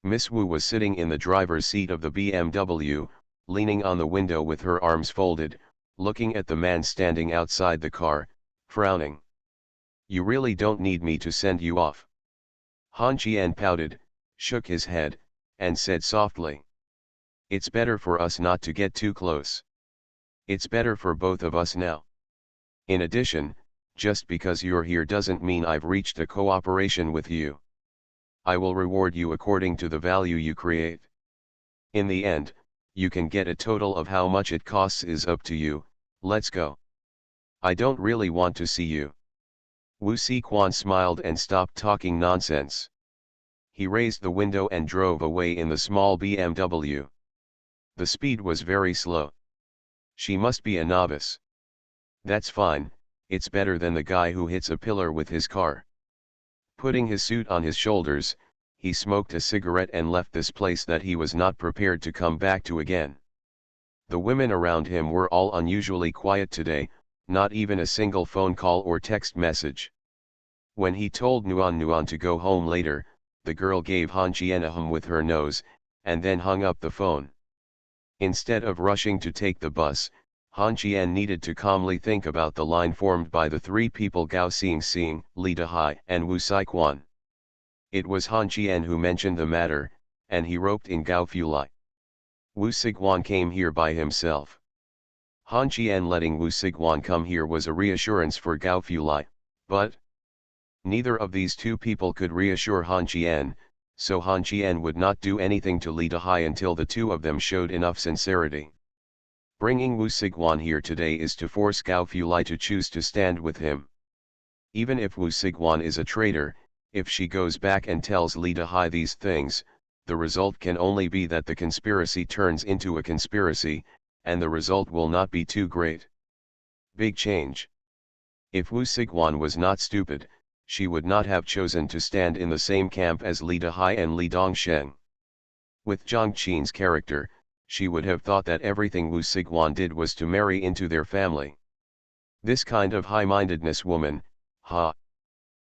Miss Wu was sitting in the driver's seat of the BMW, leaning on the window with her arms folded, looking at the man standing outside the car, frowning. You really don't need me to send you off. Han Qian pouted, shook his head, and said softly. It's better for us not to get too close. It's better for both of us now. In addition, just because you're here doesn't mean I've reached a cooperation with you. I will reward you according to the value you create. In the end, you can get a total of how much it costs is up to you. Let's go. I don't really want to see you. Wu Siquan smiled and stopped talking nonsense. He raised the window and drove away in the small BMW. The speed was very slow. She must be a novice. That's fine, it's better than the guy who hits a pillar with his car. Putting his suit on his shoulders, he smoked a cigarette and left this place that he was not prepared to come back to again. The women around him were all unusually quiet today, not even a single phone call or text message. When he told Nuan to go home later, the girl gave Han Qian a hum with her nose, and then hung up the phone. Instead of rushing to take the bus, Han Qian needed to calmly think about the line formed by the three people Gao Xingxing, Li Dehai and Wu Siquan. It was Han Qian who mentioned the matter, and he roped in Gao Fulai. Wu Siguan came here by himself. Han Qian letting Wu Siguan come here was a reassurance for Gao Fulai, but neither of these two people could reassure Han Qian, so Han Qian would not do anything to Li Dehai until the two of them showed enough sincerity. Bringing Wu Siguan here today is to force Gao Fulai to choose to stand with him. Even if Wu Siguan is a traitor, if she goes back and tells Li Dehai these things, the result can only be that the conspiracy turns into a conspiracy, and the result will not be too great. Big change. If Wu Siguan was not stupid, she would not have chosen to stand in the same camp as Li Dehai and Li Dongsheng. With Zhang Qin's character, she would have thought that everything Wu Siguan did was to marry into their family. This kind of high-mindedness woman,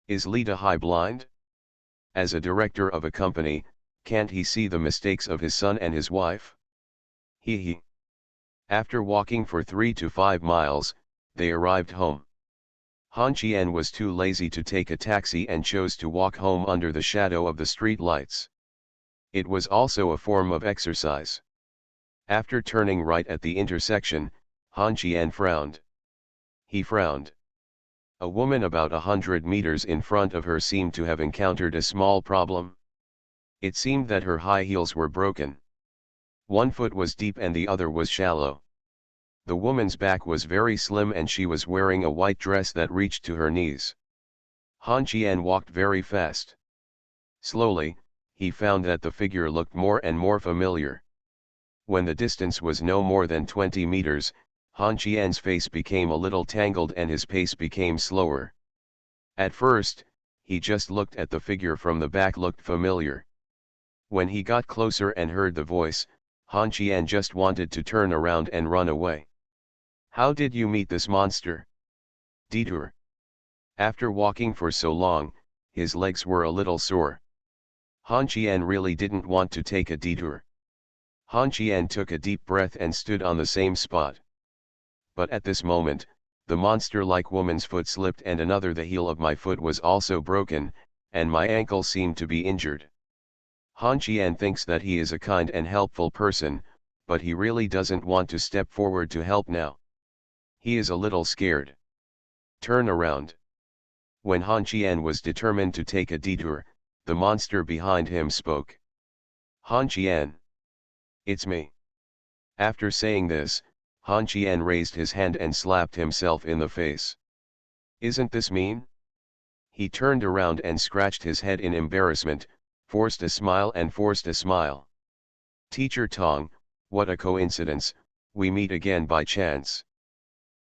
Is Li Dehai blind? As a director of a company, can't he see the mistakes of his son and his wife? He. After walking for 3 to 5 miles, they arrived home. Han Qian was too lazy to take a taxi and chose to walk home under the shadow of the street lights. It was also a form of exercise. After turning right at the intersection, Han Qian frowned. He frowned. A woman about 100 meters in front of her seemed to have encountered a small problem. It seemed that her high heels were broken. One foot was deep and the other was shallow. The woman's back was very slim and she was wearing a white dress that reached to her knees. Han Qian walked very fast. Slowly, he found that the figure looked more and more familiar. When the distance was no more than 20 meters, Han Qian's face became a little tangled and his pace became slower. At first, he just looked at the figure from the back looked familiar. When he got closer and heard the voice, Han Qian just wanted to turn around and run away. How did you meet this monster? Detour. After walking for so long, his legs were a little sore. Han Qian really didn't want to take a detour. Han Qian took a deep breath and stood on the same spot. But at this moment, the monster-like woman's foot slipped and the heel of my foot was also broken, and my ankle seemed to be injured. Han Qian thinks that he is a kind and helpful person, but he really doesn't want to step forward to help now. He is a little scared. Turn around. When Han Qian was determined to take a detour, the monster behind him spoke. Han Qian. It's me. After saying this, Han Qian raised his hand and slapped himself in the face. Isn't this mean? He turned around and scratched his head in embarrassment, forced a smile and forced a smile. Teacher Tong, what a coincidence, we meet again by chance.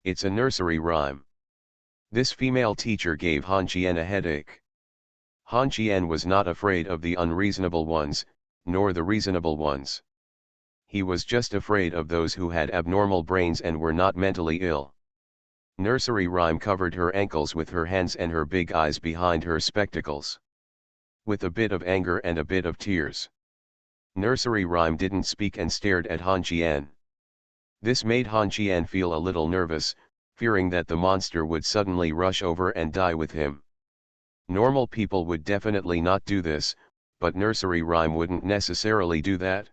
It's a nursery rhyme. This female teacher gave Han Qian a headache. Han Qian was not afraid of the unreasonable ones, nor the reasonable ones. He was just afraid of those who had abnormal brains and were not mentally ill. Nursery rhyme covered her ankles with her hands and her big eyes behind her spectacles. With a bit of anger and a bit of tears. Nursery rhyme didn't speak and stared at Han Qian. This made Han Qian feel a little nervous, fearing that the monster would suddenly rush over and die with him. Normal people would definitely not do this, but nursery rhyme wouldn't necessarily do that.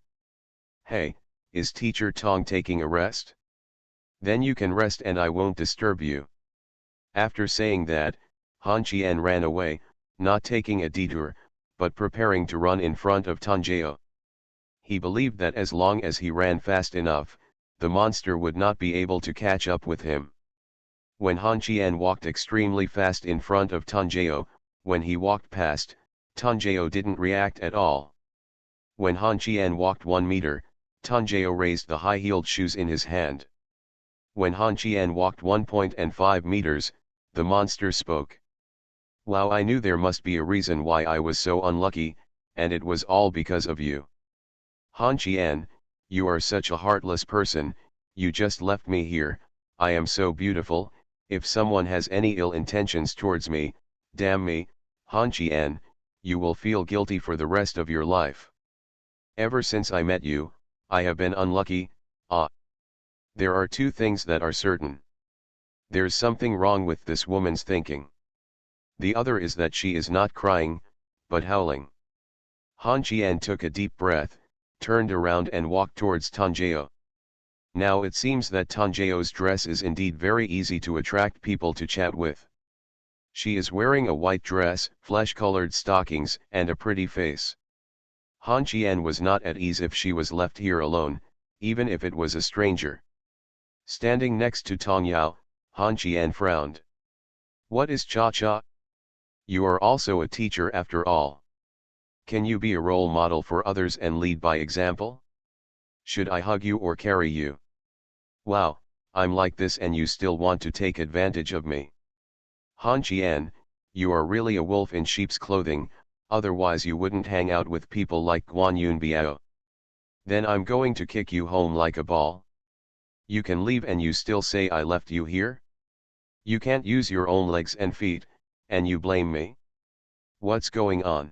Hey, is Teacher Tong taking a rest? Then you can rest and I won't disturb you. After saying that, Han Qian ran away, not taking a detour, but preparing to run in front of Tanjio. He believed that as long as he ran fast enough, the monster would not be able to catch up with him. When Han Qian walked extremely fast in front of Tanjio, when he walked past, Tanjio didn't react at all. When Han Qian walked 1 meter, Tanjio raised the high-heeled shoes in his hand. When Han Qian walked 1.5 meters, the monster spoke. Wow, I knew there must be a reason why I was so unlucky, and it was all because of you. Han Qian, you are such a heartless person, you just left me here, I am so beautiful, if someone has any ill intentions towards me, damn me, Han Qian, you will feel guilty for the rest of your life. Ever since I met you, I have been unlucky, There are two things that are certain. There's something wrong with this woman's thinking. The other is that she is not crying, but howling. Han Qian took a deep breath, turned around and walked towards Tanjio. Now it seems that Tanjio's dress is indeed very easy to attract people to chat with. She is wearing a white dress, flesh-colored stockings, and a pretty face. Han Qian was not at ease if she was left here alone, even if it was a stranger. Standing next to Tong Yao, Han Qian frowned. What is cha-cha? You are also a teacher after all. Can you be a role model for others and lead by example? Should I hug you or carry you? Wow, I'm like this and you still want to take advantage of me. Han Qian, you are really a wolf in sheep's clothing, otherwise you wouldn't hang out with people like Guan Yunbiao. Then I'm going to kick you home like a ball. You can leave and you still say I left you here? You can't use your own legs and feet, and you blame me? What's going on?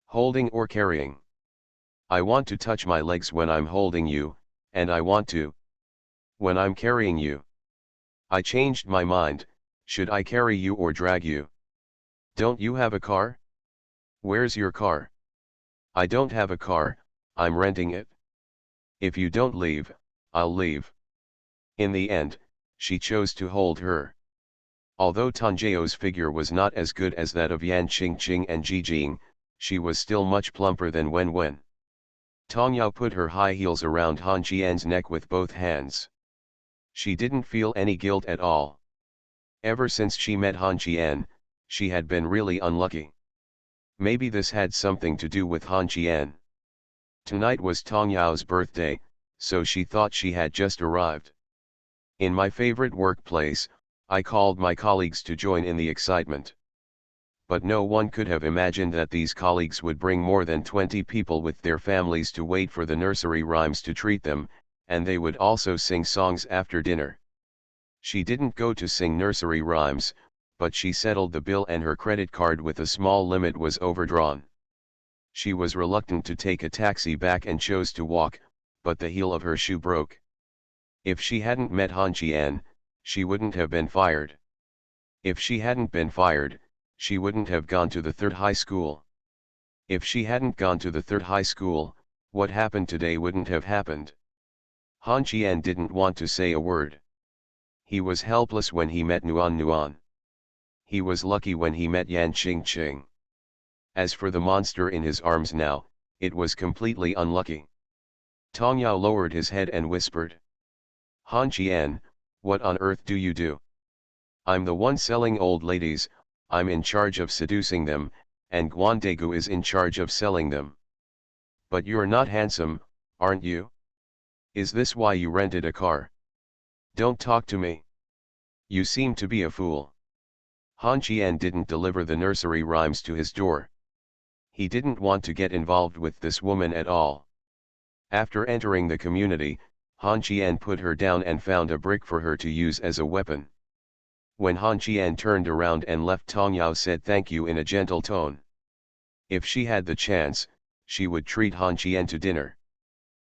Holding or carrying? I want to touch my legs when I'm holding you, and I want to when I'm carrying you. I changed my mind, should I carry you or drag you? Don't you have a car? Where's your car? I don't have a car, I'm renting it. If you don't leave, I'll leave. In the end, she chose to hold her. Although Tanjio's figure was not as good as that of Yan Qingqing and Ji Jing, she was still much plumper than Wen Wen. Tong Yao put her high heels around Han Qian's neck with both hands. She didn't feel any guilt at all. Ever since she met Han Qian, she had been really unlucky. Maybe this had something to do with Han Qian. Tonight was Tong Yao's birthday, so she thought she had just arrived. In my favorite workplace, I called my colleagues to join in the excitement. but no one could have imagined that these colleagues would bring more than 20 people with their families to wait for the nursery rhymes to treat them, and they would also sing songs after dinner. She didn't go to sing nursery rhymes, but she settled the bill and her credit card with a small limit was overdrawn. She was reluctant to take a taxi back and chose to walk, but the heel of her shoe broke. If she hadn't met Han Qian, she wouldn't have been fired. If she hadn't been fired, she wouldn't have gone to the third high school. If she hadn't gone to the third high school, what happened today wouldn't have happened. Han Qian didn't want to say a word. He was helpless when he met Nuan Nuan. He was lucky when he met Yan Qing Qing. As for the monster in his arms now, it was completely unlucky. Tong Yao lowered his head and whispered. Han Qian, what on earth do you do? I'm the one selling old ladies, I'm in charge of seducing them, and Guandegu is in charge of selling them. But you're not handsome, aren't you? Is this why you rented a car? Don't talk to me. You seem to be a fool. Han Qian didn't deliver the nursery rhymes to his door. He didn't want to get involved with this woman at all. After entering the community, Han Qian put her down and found a brick for her to use as a weapon. When Han Qian turned around and left, Tong Yao said thank you in a gentle tone. If she had the chance, she would treat Han Qian to dinner.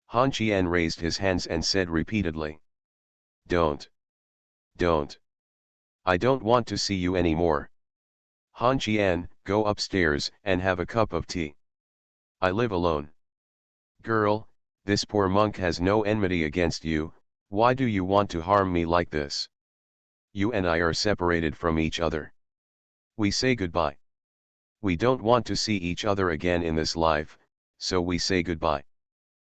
Han Qian raised his hands and said repeatedly. Don't. Don't. I don't want to see you anymore. Han Qian, go upstairs and have a cup of tea. I live alone. Girl, this poor monk has no enmity against you, why do you want to harm me like this? You and I are separated from each other. We say goodbye. We don't want to see each other again in this life, so we say goodbye.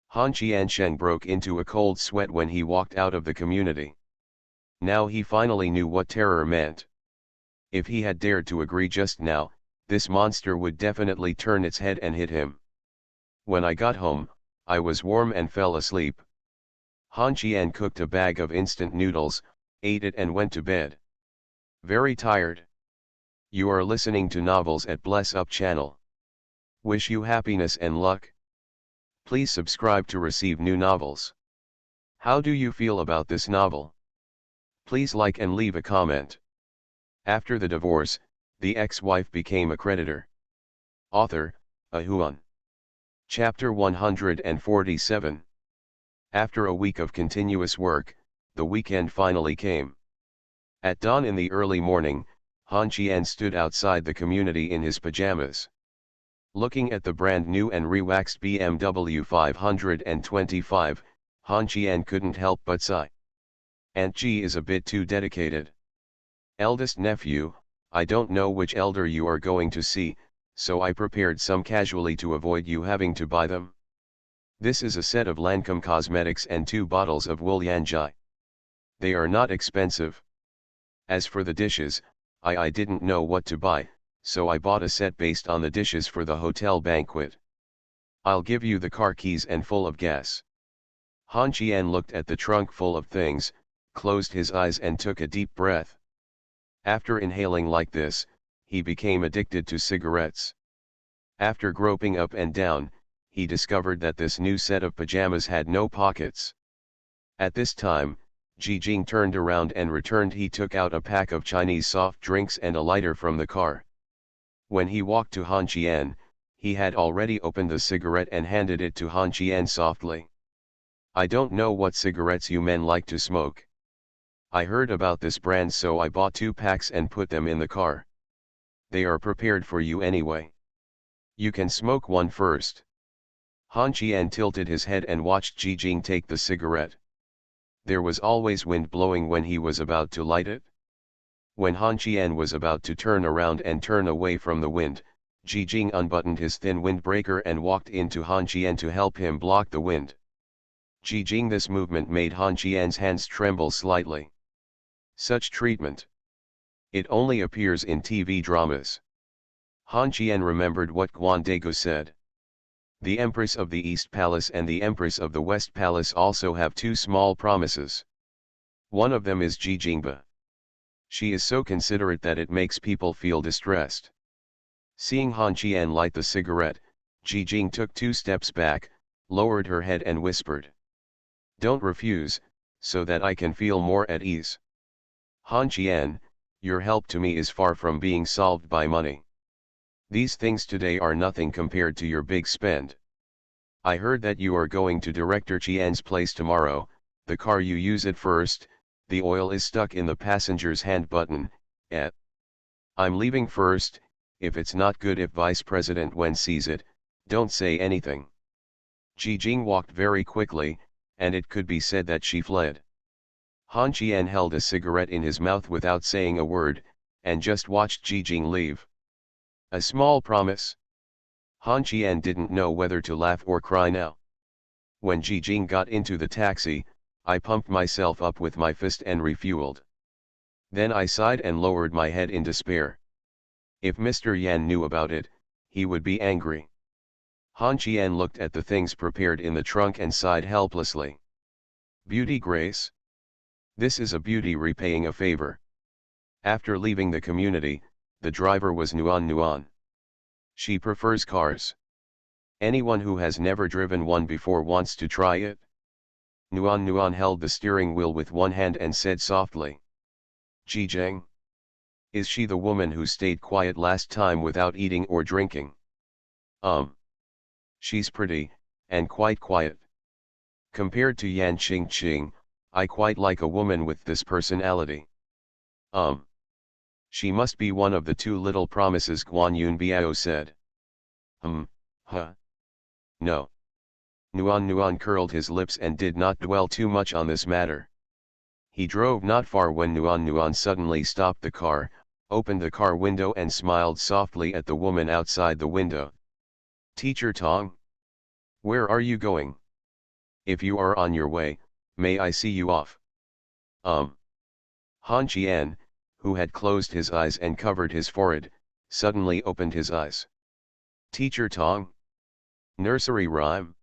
Han Qiansheng broke into a cold sweat when he walked out of the community. Now he finally knew what terror meant. If he had dared to agree just now, this monster would definitely turn its head and hit him. When I got home, I was warm and fell asleep. Han Qian cooked a bag of instant noodles, ate it and went to bed. Very tired. You are listening to Novels at Bless Up channel. Wish you happiness and luck. Please subscribe to receive new novels. How do you feel about this novel? Please like and leave a comment. After the divorce, the ex-wife became a creditor. Author, Ahuan. Chapter 147. After a week of continuous work, the weekend finally came. At dawn in the early morning, Han Qian stood outside the community in his pajamas. Looking at the brand new and re-waxed BMW 525, Han Qian couldn't help but sigh. Aunt G is a bit too dedicated. Eldest nephew, I don't know which elder you are going to see, so I prepared some casually to avoid you having to buy them. This is a set of Lancome cosmetics and 2 bottles of wool yanjai. They are not expensive. As for the dishes, I didn't know what to buy, so I bought a set based on the dishes for the hotel banquet. I'll give you the car keys and full of gas. Han Qian looked at the trunk full of things, closed his eyes and took a deep breath. After inhaling like this, he became addicted to cigarettes. After groping up and down, he discovered that this new set of pajamas had no pockets. At this time, Ji Jing turned around and returned. He took out a pack of Chinese soft drinks and a lighter from the car. When he walked to Han Qian, he had already opened the cigarette and handed it to Han Qian softly. I don't know what cigarettes you men like to smoke. I heard about this brand, so I bought 2 packs and put them in the car. They are prepared for you anyway. You can smoke one first. Han Qian tilted his head and watched Ji Jing take the cigarette. There was always wind blowing when he was about to light it. When Han Qian was about to turn around and turn away from the wind, Ji Jing unbuttoned his thin windbreaker and walked into Han Qian to help him block the wind. Ji Jing, this movement made Han Qian's hands tremble slightly. Such treatment. It only appears in TV dramas. Han Qian remembered what Guandegu said. The Empress of the East Palace and the Empress of the West Palace also have 2 small promises. One of them is Ji Jingba. She is so considerate that it makes people feel distressed. Seeing Han Qian light the cigarette, Ji Jing took 2 steps back, lowered her head and whispered. Don't refuse, so that I can feel more at ease. Han Qian, your help to me is far from being solved by money. These things today are nothing compared to your big spend. I heard that you are going to Director Qian's place tomorrow. The car you use it first, the oil is stuck in the passenger's hand button, I'm leaving first. If it's not good, if Vice President Wen sees it, don't say anything. Ji Jing walked very quickly, and it could be said that she fled. Han Qian held a cigarette in his mouth without saying a word, and just watched Ji Jing leave. A small promise. Han Qian didn't know whether to laugh or cry now. When Ji Jing got into the taxi, I pumped myself up with my fist and refueled. Then I sighed and lowered my head in despair. If Mr. Yan knew about it, he would be angry. Han Qian looked at the things prepared in the trunk and sighed helplessly. Beauty Grace? This is a beauty repaying a favor. After leaving the community, the driver was Nuan Nuan. She prefers cars. Anyone who has never driven one before wants to try it. Nuan Nuan held the steering wheel with one hand and said softly. Ji Jing? Is she the woman who stayed quiet last time without eating or drinking? She's pretty, and quite quiet. Compared to Yan Qingqing, I quite like a woman with this personality. She must be one of the 2 little promises Guan Yun Biao said. No. Nuan Nuan curled his lips and did not dwell too much on this matter. He drove not far when Nuan Nuan suddenly stopped the car, opened the car window and smiled softly at the woman outside the window. Teacher Tong? Where are you going? If you are on your way, may I see you off? Han Qian, who had closed his eyes and covered his forehead, suddenly opened his eyes. Teacher Tong? Nursery rhyme?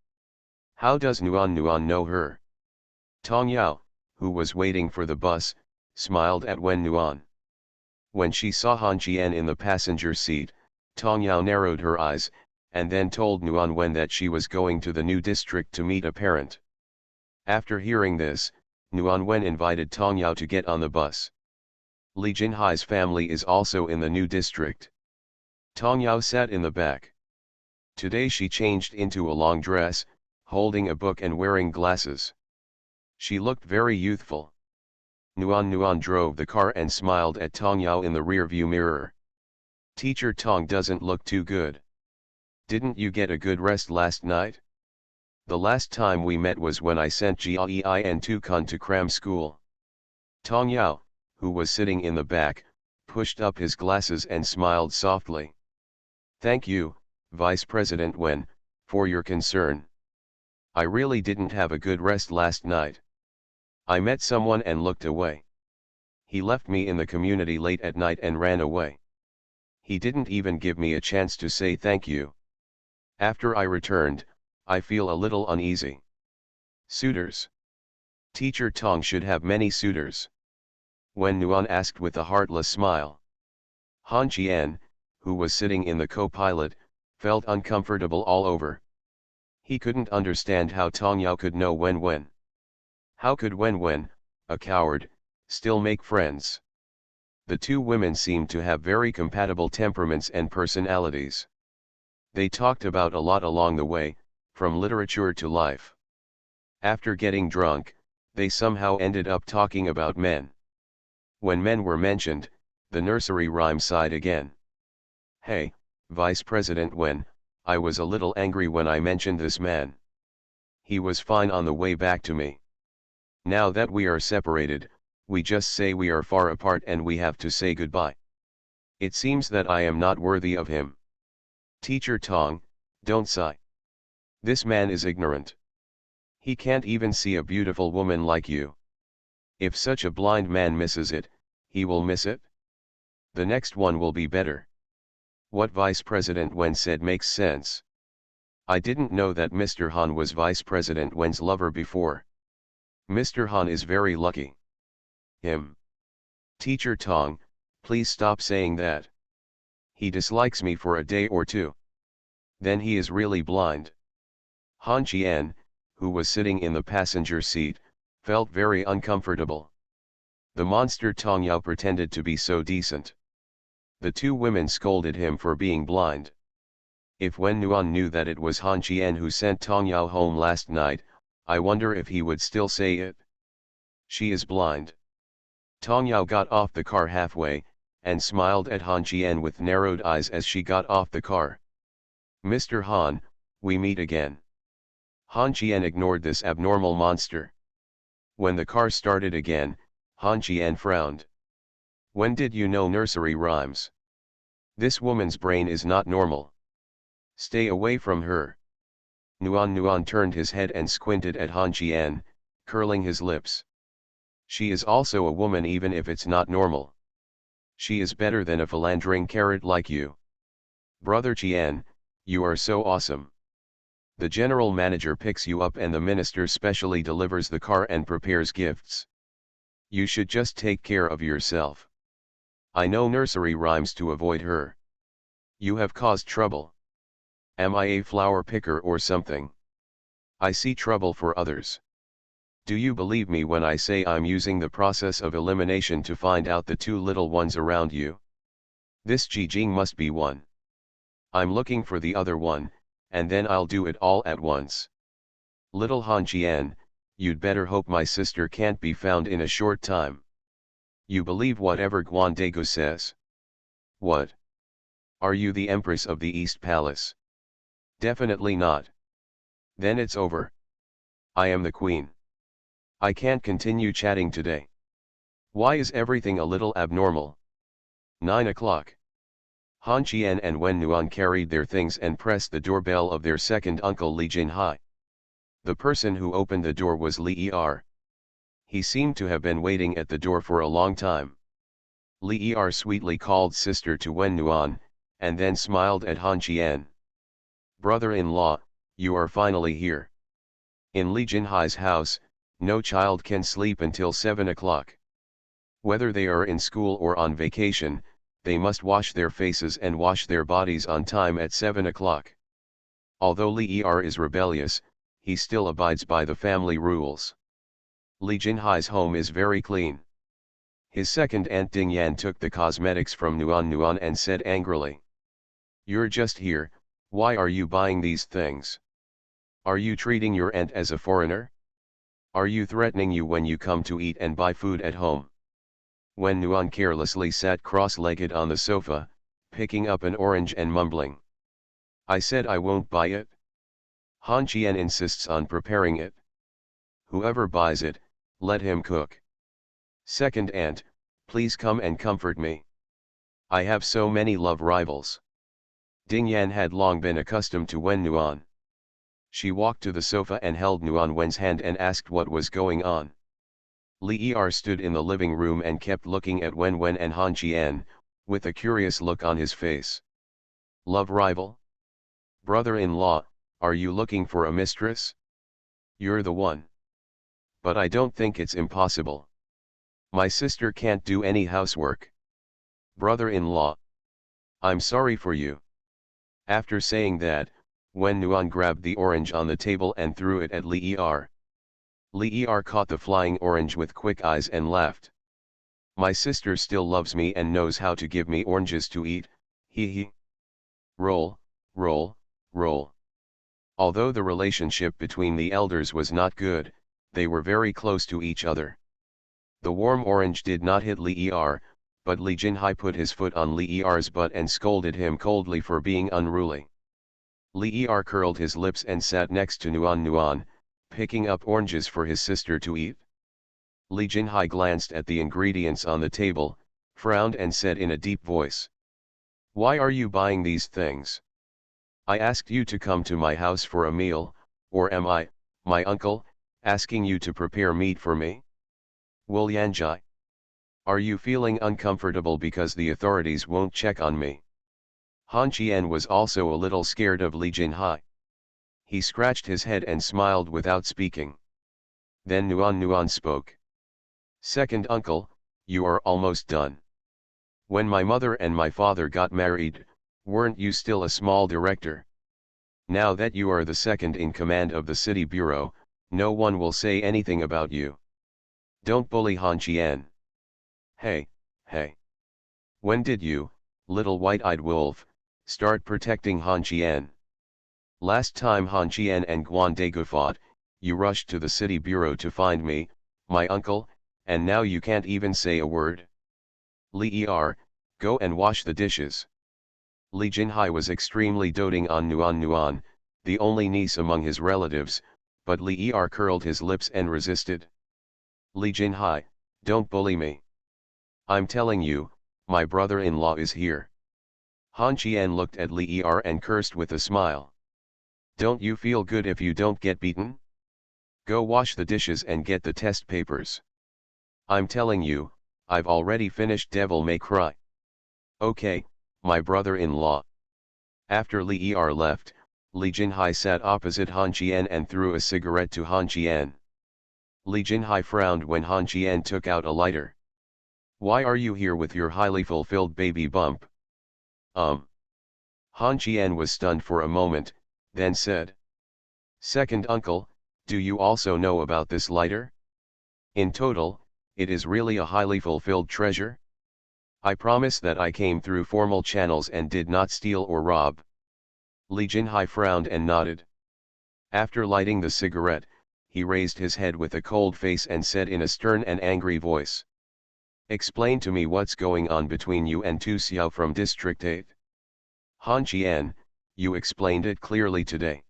How does Nuan Nuan know her? Tong Yao, who was waiting for the bus, smiled at Wen Nuan. When she saw Han Qian in the passenger seat, Tong Yao narrowed her eyes, and then told Nuan Wen that she was going to the new district to meet a parent. After hearing this, Nuan Wen invited Tong Yao to get on the bus. Li Jinhai's family is also in the new district. Tong Yao sat in the back. Today she changed into a long dress, holding a book and wearing glasses. She looked very youthful. Nuan Nuan drove the car and smiled at Tong Yao in the rearview mirror. Teacher Tong doesn't look too good. Didn't you get a good rest last night? The last time we met was when I sent Jiai and Tukun to cram school. Tong Yao, who was sitting in the back, pushed up his glasses and smiled softly. Thank you, Vice President Wen, for your concern. I really didn't have a good rest last night. I met someone and looked away. He left me in the community late at night and ran away. He didn't even give me a chance to say thank you. After I returned, I feel a little uneasy. Suitors? Teacher Tong should have many suitors. Wen Nuan asked with a heartless smile. Han Qian, who was sitting in the co-pilot, felt uncomfortable all over. He couldn't understand how Tong Yao could know Wen Wen. How could Wen Wen, a coward, still make friends? The 2 women seemed to have very compatible temperaments and personalities. They talked about a lot along the way, from literature to life. After getting drunk, they somehow ended up talking about men. When men were mentioned, the nursery rhyme sighed again. Hey, Vice President Wen, I was a little angry when I mentioned this man. He was fine on the way back to me. Now that we are separated, we just say we are far apart and we have to say goodbye. It seems that I am not worthy of him. Teacher Tong, don't sigh. This man is ignorant. He can't even see a beautiful woman like you. If such a blind man misses it, he will miss it. The next one will be better. What Vice President Wen said makes sense. I didn't know that Mr. Han was Vice President Wen's lover before. Mr. Han is very lucky. Him. Teacher Tong, please stop saying that. He dislikes me for a day or two. Then he is really blind. Han Qian, who was sitting in the passenger seat, felt very uncomfortable. The monster Tong Yao pretended to be so decent. The two women scolded him for being blind. If Wen Nuan knew that it was Han Qian who sent Tong Yao home last night, I wonder if he would still say it. She is blind. Tong Yao got off the car halfway, and smiled at Han Qian with narrowed eyes as she got off the car. Mr. Han, we meet again. Han Qian ignored this abnormal monster. When the car started again, Han Qian frowned. When did you know nursery rhymes? This woman's brain is not normal. Stay away from her. Nuan turned his head and squinted at Han Qian, curling his lips. She is also a woman even if it's not normal. She is better than a philandering carrot like you. Brother Qian, you are so awesome. The general manager picks you up and the minister specially delivers the car and prepares gifts. You should just take care of yourself. I know nursery rhymes to avoid her. You have caused trouble. Am I a flower picker or something? I see trouble for others. Do you believe me when I say I'm using the process of elimination to find out the two little ones around you? This Jing must be one. I'm looking for the other one, and then I'll do it all at once. Little Han Qian, you'd better hope my sister can't be found in a short time. You believe whatever Guan Dago says? What? Are you the Empress of the East Palace? Definitely not. Then it's over. I am the Queen. I can't continue chatting today. Why is everything a little abnormal? 9 o'clock. Han Qian and Wen Nuan carried their things and pressed the doorbell of their second uncle Li Jinhai. The person who opened the door was Li Er. He seemed to have been waiting at the door for a long time. Li Er sweetly called sister to Wen Nuan, and then smiled at Han Qian. Brother-in-law, you are finally here. In Li Jinhai's house, no child can sleep until 7 o'clock. Whether they are in school or on vacation, they must wash their faces and wash their bodies on time at 7 o'clock. Although Li Er is rebellious, he still abides by the family rules. Li Jinhai's home is very clean. His second aunt Ding Yan took the cosmetics from Nuan and said angrily. You're just here, why are you buying these things? Are you treating your aunt as a foreigner? Are you threatening you when you come to eat and buy food at home? Wen Nuan carelessly sat cross-legged on the sofa, picking up an orange and mumbling. I said I won't buy it. Han Qian insists on preparing it. Whoever buys it, let him cook. Second aunt, please come and comfort me. I have so many love rivals. Ding Yan had long been accustomed to Wen Nuan. She walked to the sofa and held Nuan Wen's hand and asked what was going on. Li Er stood in the living room and kept looking at Wen and Han Qian, with a curious look on his face. Love rival? Brother-in-law, are you looking for a mistress? You're the one. But I don't think it's impossible. My sister can't do any housework. Brother-in-law. I'm sorry for you. After saying that, Wen Nuan grabbed the orange on the table and threw it at Li Er. Li Er caught the flying orange with quick eyes and laughed. My sister still loves me and knows how to give me oranges to eat, hee hee. Roll, roll, roll. Although the relationship between the elders was not good, they were very close to each other. The warm orange did not hit Li Er, but Li Jinhai put his foot on Li Er's butt and scolded him coldly for being unruly. Li Er curled his lips and sat next to Nuan, picking up oranges for his sister to eat. Li Jinhai glanced at the ingredients on the table, frowned and said in a deep voice. Why are you buying these things? I asked you to come to my house for a meal, or am I, my uncle, asking you to prepare meat for me? Wu Yanjai. Are you feeling uncomfortable because the authorities won't check on me? Han Qian was also a little scared of Li Jinhai. He scratched his head and smiled without speaking. Then Nuan spoke. Second uncle, you are almost done. When my mother and my father got married, Weren't you still a small director? Now that you are the second in command of the city bureau, no one will say anything about you. Don't bully Han Qian. Hey, hey. When did you, little white-eyed wolf, start protecting Han Qian? Last time Han Qian and Guan Degu fought, you rushed to the city bureau to find me, my uncle, and now you can't even say a word. Li Er, go and wash the dishes. Li Jinhai was extremely doting on Nuan, the only niece among his relatives, but Li Er curled his lips and resisted. Li Jinhai, don't bully me. I'm telling you, my brother-in-law is here. Han Qian looked at Li Er and cursed with a smile. Don't you feel good if you don't get beaten? Go wash the dishes and get the test papers. I'm telling you, I've already finished Devil May Cry. Okay, my brother-in-law. After Li Er left, Li Jinhai sat opposite Han Qian and threw a cigarette to Han Qian. Li Jinhai frowned when Han Qian took out a lighter. Why are you here with your highly fulfilled baby bump? Han Qian was stunned for a moment, then said. Second uncle, do you also know about this lighter? In total, it is really a highly fulfilled treasure? I promise that I came through formal channels and did not steal or rob. Li Jinhai frowned and nodded. After lighting the cigarette, he raised his head with a cold face and said in a stern and angry voice. Explain to me what's going on between you and Tu Xiao from District 8. Han Qian, you explained it clearly today.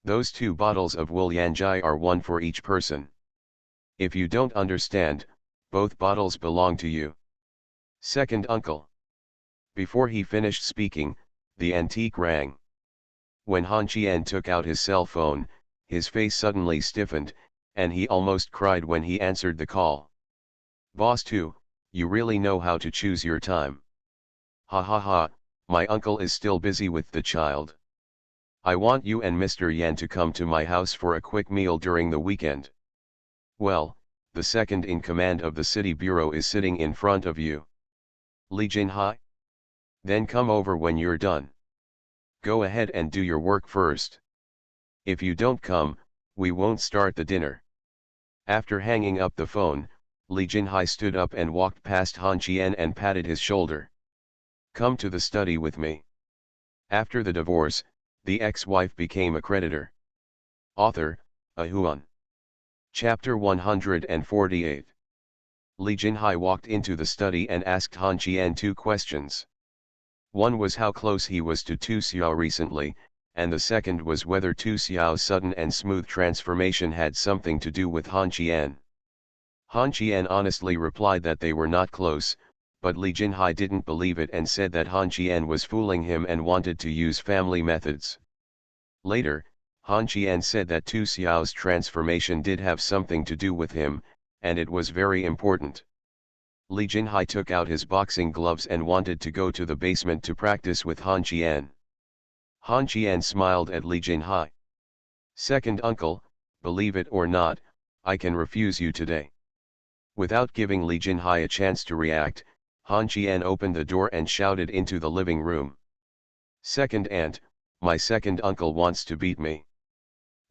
Those 2 bottles of Wu Yanjai are one for each person. If you don't understand, both bottles belong to you. Second uncle. Before he finished speaking, the antique rang. When Han Qian took out his cell phone, his face suddenly stiffened, and he almost cried when he answered the call. Boss 2, you really know how to choose your time. Ha ha ha, my uncle is still busy with the child. I want you and Mr. Yan to come to my house for a quick meal during the weekend. Well, the second in command of the city bureau is sitting in front of you. Li Jinhai? Then come over when you're done. Go ahead and do your work first. If you don't come, we won't start the dinner. After hanging up the phone, Li Jinhai stood up and walked past Han Qian and patted his shoulder. Come to the study with me. After the divorce, the ex-wife became a creditor. Author, Ahuan. Chapter 148. Li Jinhai walked into the study and asked Han Qian 2 questions. One was how close he was to Tu Xiao recently, and the second was whether Tu Xiao's sudden and smooth transformation had something to do with Han Qian. Han Qian honestly replied that they were not close, but Li Jinhai didn't believe it and said that Han Qian was fooling him and wanted to use family methods. Later, Han Qian said that Tu Xiao's transformation did have something to do with him, and it was very important. Li Jinhai took out his boxing gloves and wanted to go to the basement to practice with Han Qian. Han Qian smiled at Li Jinhai. Second uncle, believe it or not, I can refuse you today. Without giving Li Jinhai a chance to react, Han Qian opened the door and shouted into the living room. Second aunt, my second uncle wants to beat me.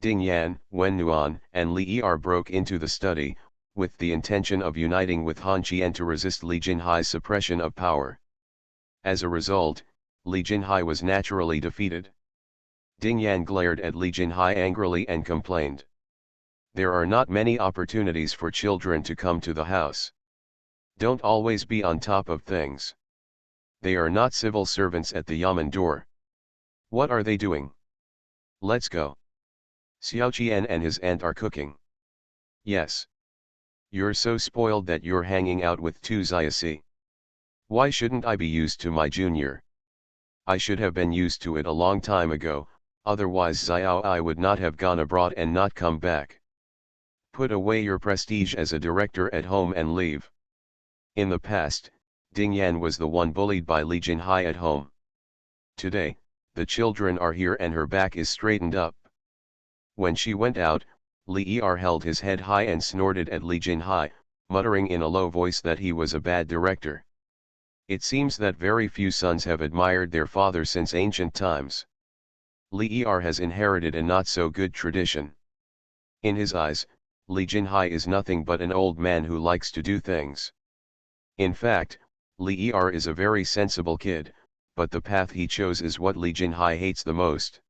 Ding Yan, Wen Nuan, and Li Er broke into the study, with the intention of uniting with Han Qian to resist Li Jinhai's suppression of power. As a result, Li Jinhai was naturally defeated. Ding Yan glared at Li Jinhai angrily and complained. There are not many opportunities for children to come to the house. Don't always be on top of things. They are not civil servants at the yamen door. What are they doing? Let's go. Xiao Qian and his aunt are cooking. Yes. You're so spoiled that you're hanging out with Tu Xiaoxi. Why shouldn't I be used to my junior? I should have been used to it a long time ago, otherwise Xiao I would not have gone abroad and not come back. Put away your prestige as a director at home and leave. In the past, Ding Yan was the one bullied by Li Jinhai at home. Today, the children are here and her back is straightened up. When she went out, Li Er held his head high and snorted at Li Jinhai, muttering in a low voice that he was a bad director. It seems that very few sons have admired their father since ancient times. Li Er has inherited a not-so-good tradition. In his eyes, Li Jinhai is nothing but an old man who likes to do things. In fact, Li Er is a very sensible kid, but the path he chose is what Li Jinhai hates the most.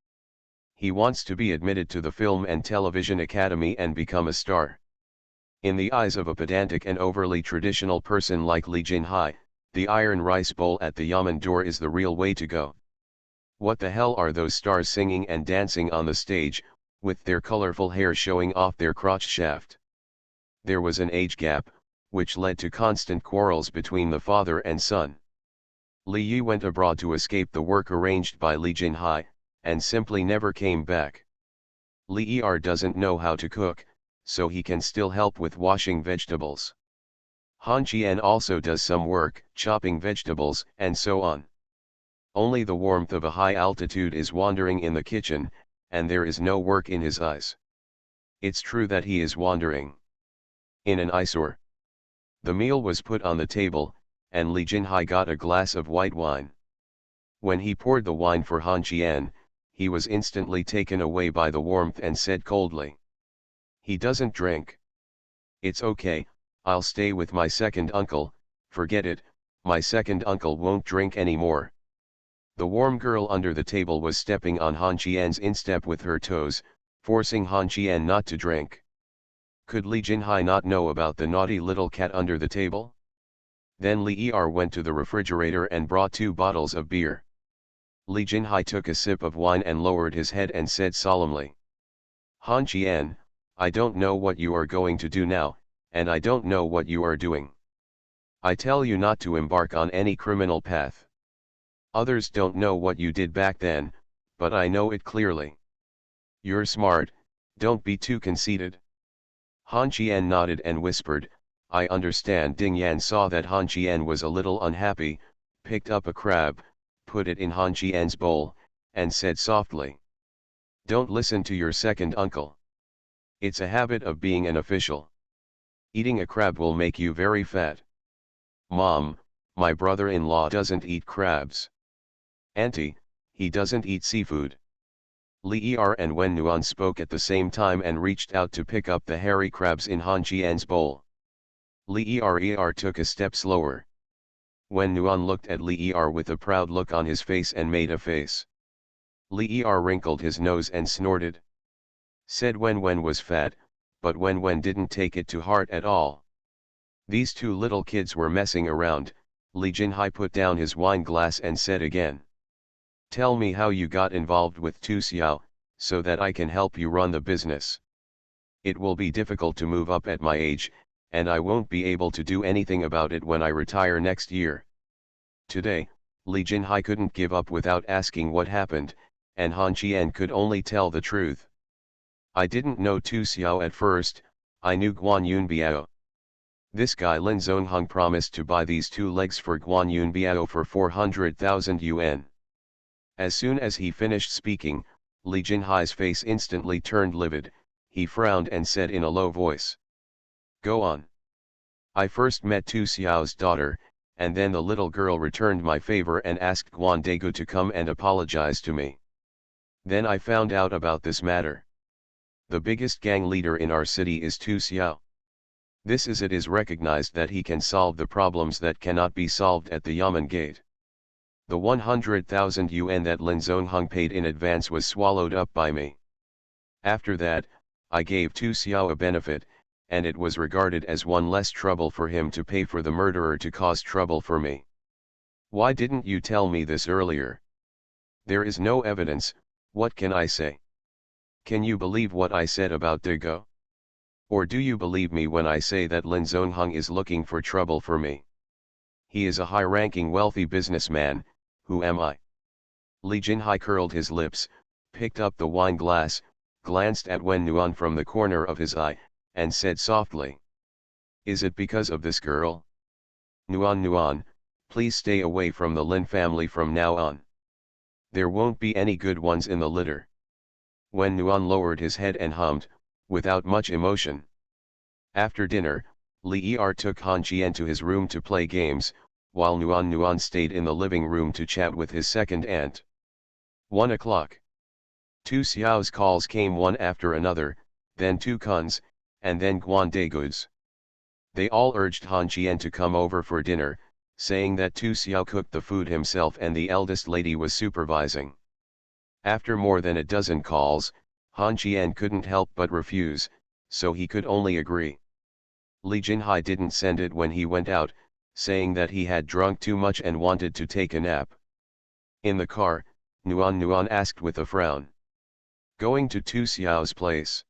He wants to be admitted to the Film and Television Academy and become a star. In the eyes of a pedantic and overly traditional person like Li Jinhai, the iron rice bowl at the Yamen door is the real way to go. What the hell are those stars singing and dancing on the stage, with their colorful hair showing off their crotch shaft? There was an age gap, which led to constant quarrels between the father and son. Li Yi went abroad to escape the work arranged by Li Jinhai, and simply never came back. Li Er doesn't know how to cook, so he can still help with washing vegetables. Han Qian also does some work, chopping vegetables, and so on. Only the warmth of a high altitude is wandering in the kitchen, and there is no work in his eyes. It's true that he is wandering. In an eyesore. The meal was put on the table, and Li Jinhai got a glass of white wine. When he poured the wine for Han Qian, he was instantly taken away by the warmth and said coldly, "He doesn't drink." "It's okay, I'll stay with my second uncle." "Forget it, my second uncle won't drink anymore." The warm girl under the table was stepping on Han Qian's instep with her toes, forcing Han Qian not to drink. Could Li Jinhai not know about the naughty little cat under the table? Then Li Er went to the refrigerator and brought 2 bottles of beer. Li Jinhai took a sip of wine and lowered his head and said solemnly, "Han Qian, I don't know what you are going to do now, and I don't know what you are doing. I tell you not to embark on any criminal path. Others don't know what you did back then, but I know it clearly. You're smart, don't be too conceited." Han Qian nodded and whispered, "I understand." Ding Yan saw that Han Qian was a little unhappy, picked up a crab, put it in Han Qian's bowl, and said softly, "Don't listen to your second uncle. It's a habit of being an official. Eating a crab will make you very fat." "Mom, my brother-in-law doesn't eat crabs." "Auntie, he doesn't eat seafood." Li Er and Wen Nuan spoke at the same time and reached out to pick up the hairy crabs in Han Qian's bowl. Li Er took a step slower. Wen Nuan looked at Li Er with a proud look on his face and made a face. Li Er wrinkled his nose and snorted. Said Wen was fat, but Wen didn't take it to heart at all. These 2 little kids were messing around. Li Jinhai put down his wine glass and said again, "Tell me how you got involved with Tu Xiao, so that I can help you run the business. It will be difficult to move up at my age, and I won't be able to do anything about it when I retire next year." Today, Li Jinhai couldn't give up without asking what happened, and Han Qian could only tell the truth. "I didn't know Tu Xiao at first, I knew Guan Yunbiao. This guy Lin Zongheng promised to buy these 2 legs for Guan Yunbiao for 400,000 yuan. As soon as he finished speaking, Li Jinhai's face instantly turned livid. He frowned and said in a low voice, "Go on. I first met Tu Xiao's daughter, and then the little girl returned my favor and asked Guan Degu to come and apologize to me. Then I found out about this matter. The biggest gang leader in our city is Tu Xiao. This is it is recognized that he can solve the problems that cannot be solved at the Yamen gate. The 100,000 yuan that Lin Zongheng paid in advance was swallowed up by me. After that, I gave Tu Xiao a benefit, and it was regarded as one less trouble for him to pay for the murderer to cause trouble for me. Why didn't you tell me this earlier? There is no evidence, what can I say? Can you believe what I said about Dego? Or do you believe me when I say that Lin Zongheng is looking for trouble for me? He is a high-ranking wealthy businessman. Who am I?" Li Jinhai curled his lips, picked up the wine glass, glanced at Wen Nuan from the corner of his eye, and said softly, "Is it because of this girl? Nuan, please stay away from the Lin family from now on. There won't be any good ones in the litter." Wen Nuan lowered his head and hummed, without much emotion. After dinner, Li Er took Han Qian to his room to play games, while Nuan Nuan stayed in the living room to chat with his second aunt. 1 o'clock. Tu Xiao's calls came one after another, then Tu Kun's, and then Guan Daigu's. They all urged Han Qian to come over for dinner, saying that Tu Xiao cooked the food himself and the eldest lady was supervising. After more than a dozen calls, Han Qian couldn't help but refuse, so he could only agree. Li Jinhai didn't send it when he went out, saying that he had drunk too much and wanted to take a nap. In the car, Nuan Nuan asked with a frown. Going to Tu Xiao's place.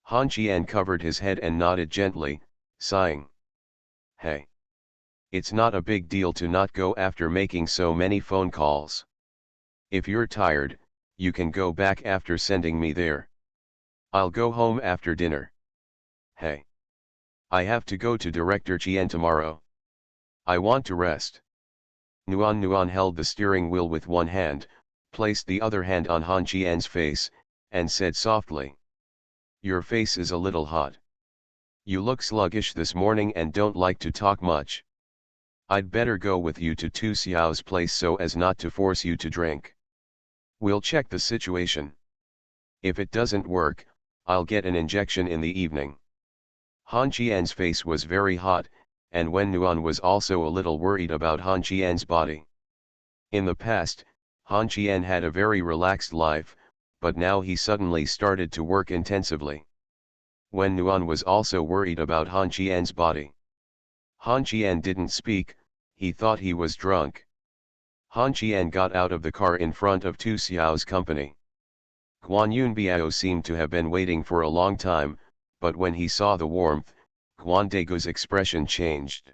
Han Qian covered his head and nodded gently, sighing. Hey. It's not a big deal to not go after making so many phone calls. If you're tired, you can go back after sending me there. I'll go home after dinner. Hey. I have to go to Director Qian tomorrow. I want to rest. Nuan Nuan held the steering wheel with one hand, placed the other hand on Han Qian's face, and said softly. Your face is a little hot. You look sluggish this morning and don't like to talk much. I'd better go with you to Tu Xiao's place so as not to force you to drink. We'll check the situation. If it doesn't work, I'll get an injection in the evening. Han Qian's face was very hot, and Wen Nuan was also a little worried about Han Qian's body. In the past, Han Qian had a very relaxed life, but now he suddenly started to work intensively. Wen Nuan was also worried about Han Qian's body. Han Qian didn't speak, he thought he was drunk. Han Qian got out of the car in front of Tu Xiao's company. Guan Yunbiao seemed to have been waiting for a long time, but when he saw the warmth, Guan Daigu's expression changed.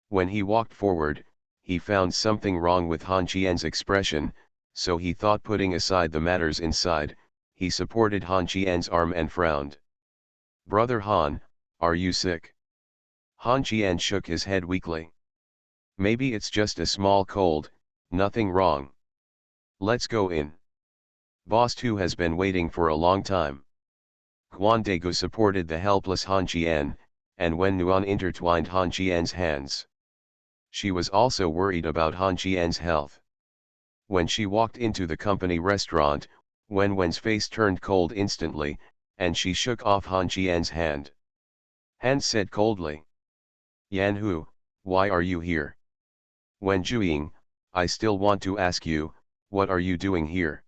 When he walked forward, he found something wrong with Han Qian's expression, so he thought putting aside the matters inside, he supported Han Qian's arm and frowned. Brother Han, are you sick? Han Qian shook his head weakly. Maybe it's just a small cold, nothing wrong. Let's go in. Boss Tu has been waiting for a long time. Guan Daigu supported the helpless Han Qian, and Wen Nuan intertwined Han Qian's hands. She was also worried about Han Qian's health. When she walked into the company restaurant, Wen's face turned cold instantly, and she shook off Han Qian's hand. Han said coldly. Yan Hu, why are you here? Wen Zhuiying, I still want to ask you, what are you doing here?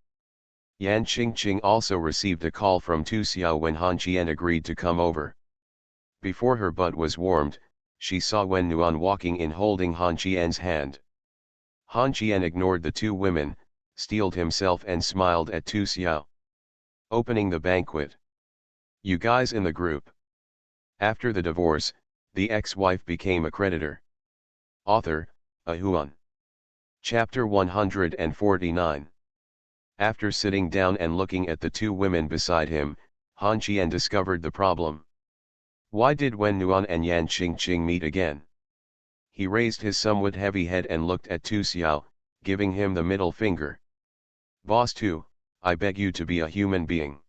Yan Qingqing also received a call from Tu Xiao when Han Qian agreed to come over. Before her butt was warmed, she saw Wen Nuan walking in holding Han Qian's hand. Han Qian ignored the two women, steeled himself and smiled at Tu Xiao. Opening the banquet. You guys in the group. After the divorce, the ex-wife became a creditor. Author, Ahuan. Chapter 149. After sitting down and looking at the two women beside him, Han Qian discovered the problem. Why did Wen Nuan and Yan Qingqing meet again? He raised his somewhat heavy head and looked at Tu Xiao, giving him the middle finger. Boss Tu, I beg you to be a human being.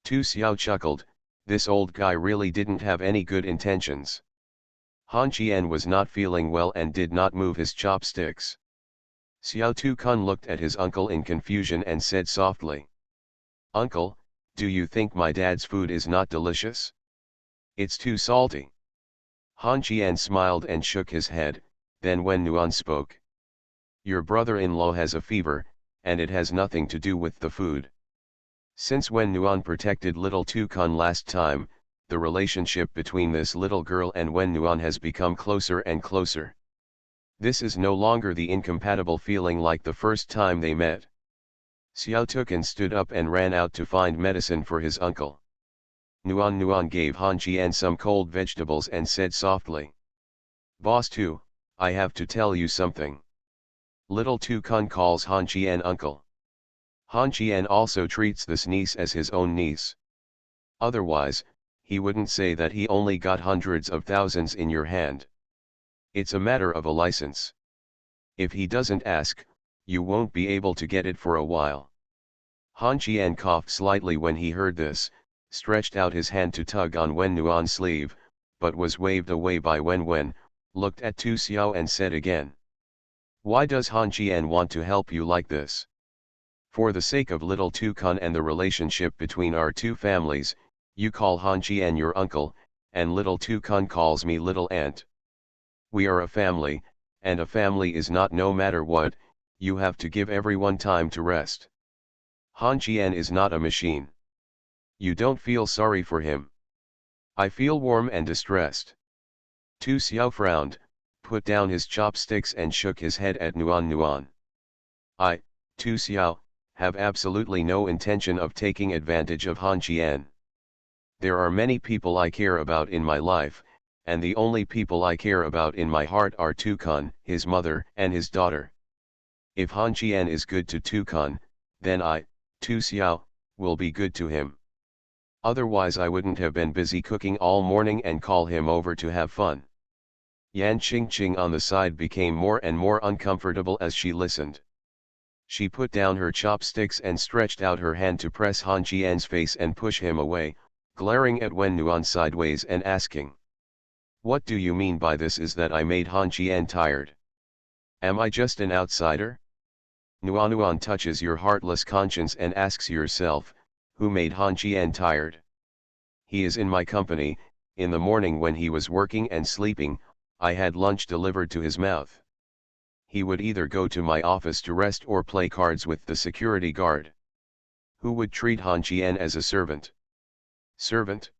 Tu Xiao chuckled, this old guy really didn't have any good intentions. Han Qian was not feeling well and did not move his chopsticks. Xiao Tu Kun looked at his uncle in confusion and said softly. Uncle, do you think my dad's food is not delicious? It's too salty. Han Qian smiled and shook his head, then Wen Nuan spoke. Your brother-in-law has a fever, and it has nothing to do with the food. Since Wen Nuan protected little Tu Kun last time, the relationship between this little girl and Wen Nuan has become closer and closer. This is no longer the incompatible feeling like the first time they met. Xiao Tukan stood up and ran out to find medicine for his uncle. Nuan Nuan gave Han Qian some cold vegetables and said softly. Boss Tu, I have to tell you something. Little Tu Kun calls Han Qian uncle. Han Qian also treats this niece as his own niece. Otherwise, he wouldn't say that he only got hundreds of thousands in your hand. It's a matter of a license. If he doesn't ask, you won't be able to get it for a while. Han Qian coughed slightly when he heard this, stretched out his hand to tug on Wen Nuan's sleeve, but was waved away by Wen Wen, looked at Tu Xiao and said again. Why does Han Qian want to help you like this? For the sake of little Tu Kun and the relationship between our two families, you call Han Qian your uncle, and little Tu Kun calls me little aunt. We are a family, and a family is not no matter what, you have to give everyone time to rest. Han Qian is not a machine. You don't feel sorry for him. I feel warm and distressed. Tu Xiao frowned, put down his chopsticks and shook his head at Nuan. I, Tu Xiao, have absolutely no intention of taking advantage of Han Qian. There are many people I care about in my life, and the only people I care about in my heart are Tu Kun, his mother, and his daughter. If Han Qian is good to Tu Kun, then I, Tu Xiao, will be good to him. Otherwise I wouldn't have been busy cooking all morning and call him over to have fun. Yan Qingqing on the side became more and more uncomfortable as she listened. She put down her chopsticks and stretched out her hand to press Han Qian's face and push him away, glaring at Wen Nuan sideways and asking. What do you mean by this? Is that I made Han Qian tired? Am I just an outsider? Nuan touches your heartless conscience and asks yourself, who made Han Qian tired? He is in my company. In the morning when he was working and sleeping, I had lunch delivered to his mouth. He would either go to my office to rest or play cards with the security guard. Who would treat Han Qian as a servant? Servant?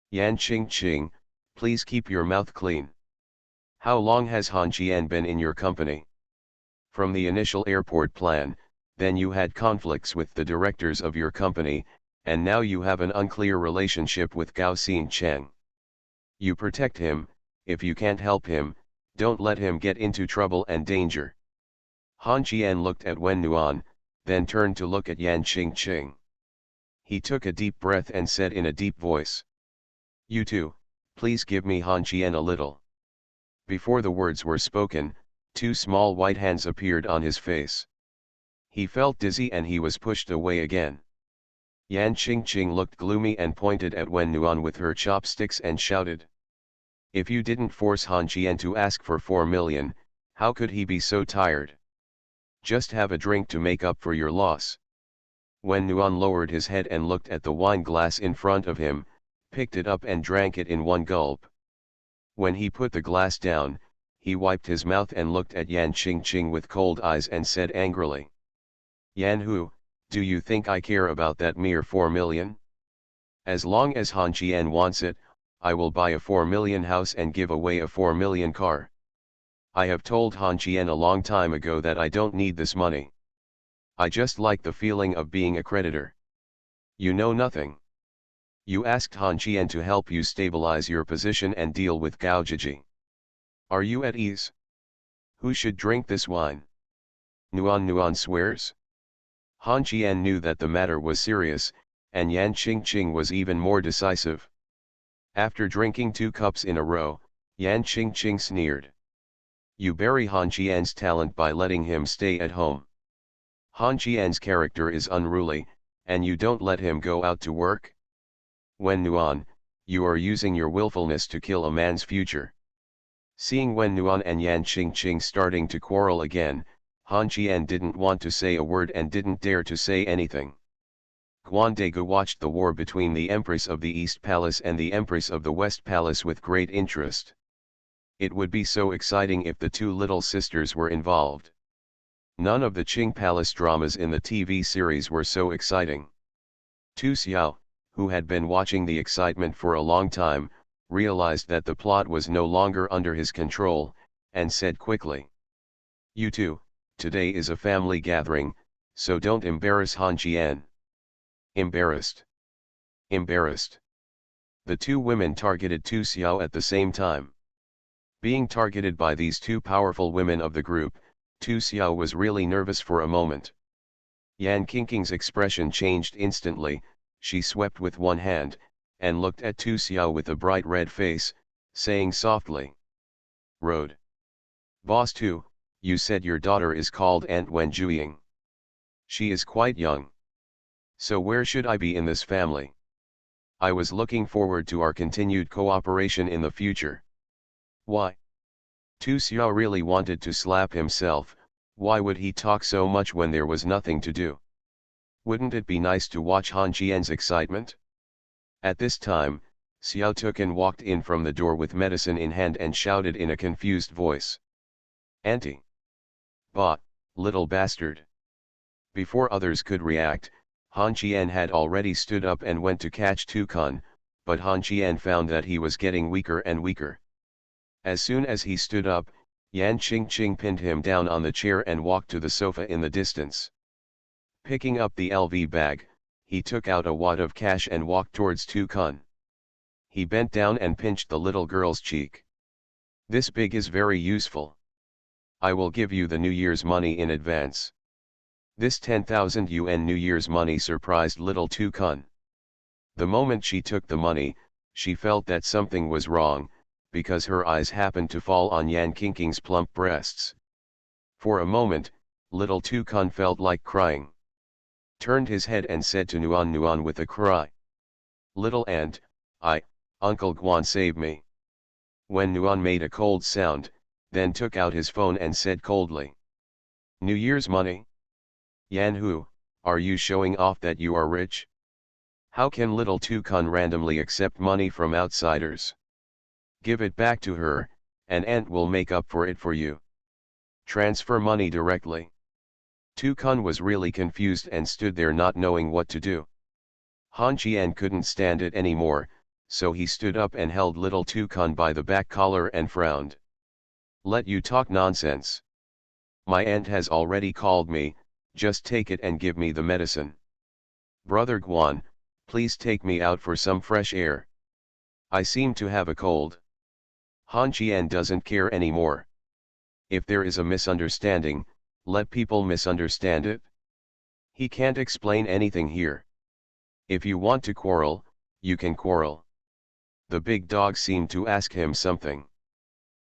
Yan Qingqing, please keep your mouth clean. How long has Han Qian been in your company? From the initial airport plan, then you had conflicts with the directors of your company, and now you have an unclear relationship with Gao Xincheng. You protect him. If you can't help him, don't let him get into trouble and danger. Han Qian looked at Wen Nuan, then turned to look at Yan Qingqing. He took a deep breath and said in a deep voice. You two, please give me Han Qian a little. Before the words were spoken, two small white hands appeared on his face. He felt dizzy and he was pushed away again. Yan Qingqing looked gloomy and pointed at Wen Nuan with her chopsticks and shouted. If you didn't force Han Qian to ask for 4 million, how could he be so tired? Just have a drink to make up for your loss. Wen Nuan lowered his head and looked at the wine glass in front of him, picked it up and drank it in one gulp. When he put the glass down, he wiped his mouth and looked at Yan Qingqing with cold eyes and said angrily. Yan Hu, do you think I care about that mere 4 million? As long as Han Qian wants it, I will buy a 4 million house and give away a 4 million car. I have told Han Qian a long time ago that I don't need this money. I just like the feeling of being a creditor. You know nothing. You asked Han Qian to help you stabilize your position and deal with Gao Jiji. Are you at ease? Who should drink this wine? Nuan swears. Han Qian knew that the matter was serious, and Yan Qingqing was even more decisive. After drinking 2 cups in a row, Yan Qingqing sneered. You bury Han Qian's talent by letting him stay at home. Han Qian's character is unruly, and you don't let him go out to work? Wen Nuan, you are using your willfulness to kill a man's future. Seeing Wen Nuan and Yan Qingqing starting to quarrel again, Han Qian didn't want to say a word and didn't dare to say anything. Guandega watched the war between the Empress of the East Palace and the Empress of the West Palace with great interest. It would be so exciting if the two little sisters were involved. None of the Qing Palace dramas in the TV series were so exciting. Tu Xiao, who had been watching the excitement for a long time, realized that the plot was no longer under his control, and said quickly. You two, today is a family gathering, so don't embarrass Han Qian. Embarrassed. Embarrassed. The two women targeted Tu Xiao at the same time. Being targeted by these two powerful women of the group, Tu Xiao was really nervous for a moment. Yan Qingqing's expression changed instantly. She swept with one hand, and looked at Tu Xiao with a bright red face, saying softly. Road. Boss Tu, you said your daughter is called Aunt Wen Juying. She is quite young. So where should I be in this family? I was looking forward to our continued cooperation in the future. Why? Tu Xiao really wanted to slap himself. Why would he talk so much when there was nothing to do? Wouldn't it be nice to watch Han Qian's excitement? At this time, Xiao took and walked in from the door with medicine in hand and shouted in a confused voice. "Auntie! Bah, little bastard!" Before others could react, Han Qian had already stood up and went to catch Tu Kun, but Han Qian found that he was getting weaker and weaker. As soon as he stood up, Yan Qingqing pinned him down on the chair and walked to the sofa in the distance. Picking up the LV bag, he took out a wad of cash and walked towards Tu Kun. He bent down and pinched the little girl's cheek. "This bag is very useful. I will give you the New Year's money in advance." This 10,000 yuan New Year's money surprised little Tu Kun. The moment she took the money, she felt that something was wrong, because her eyes happened to fall on Yan Qingqing's plump breasts. For a moment, little Tu Kun felt like crying. Turned his head and said to Nuan with a cry. "Little aunt, Uncle Guan save me." When Nuan made a cold sound, then took out his phone and said coldly. "New Year's money? Yan Hu, are you showing off that you are rich? How can little Tu Kun randomly accept money from outsiders? Give it back to her, and aunt will make up for it for you. Transfer money directly." Tu Kun was really confused and stood there not knowing what to do. Han Qian couldn't stand it anymore, so he stood up and held little Tu Kun by the back collar and frowned. "Let you talk nonsense. My aunt has already called me, just take it and give me the medicine. Brother Guan, please take me out for some fresh air. I seem to have a cold." Han Qian doesn't care anymore. If there is a misunderstanding, let people misunderstand it. He can't explain anything here. If you want to quarrel, you can quarrel. The big dog seemed to ask him something.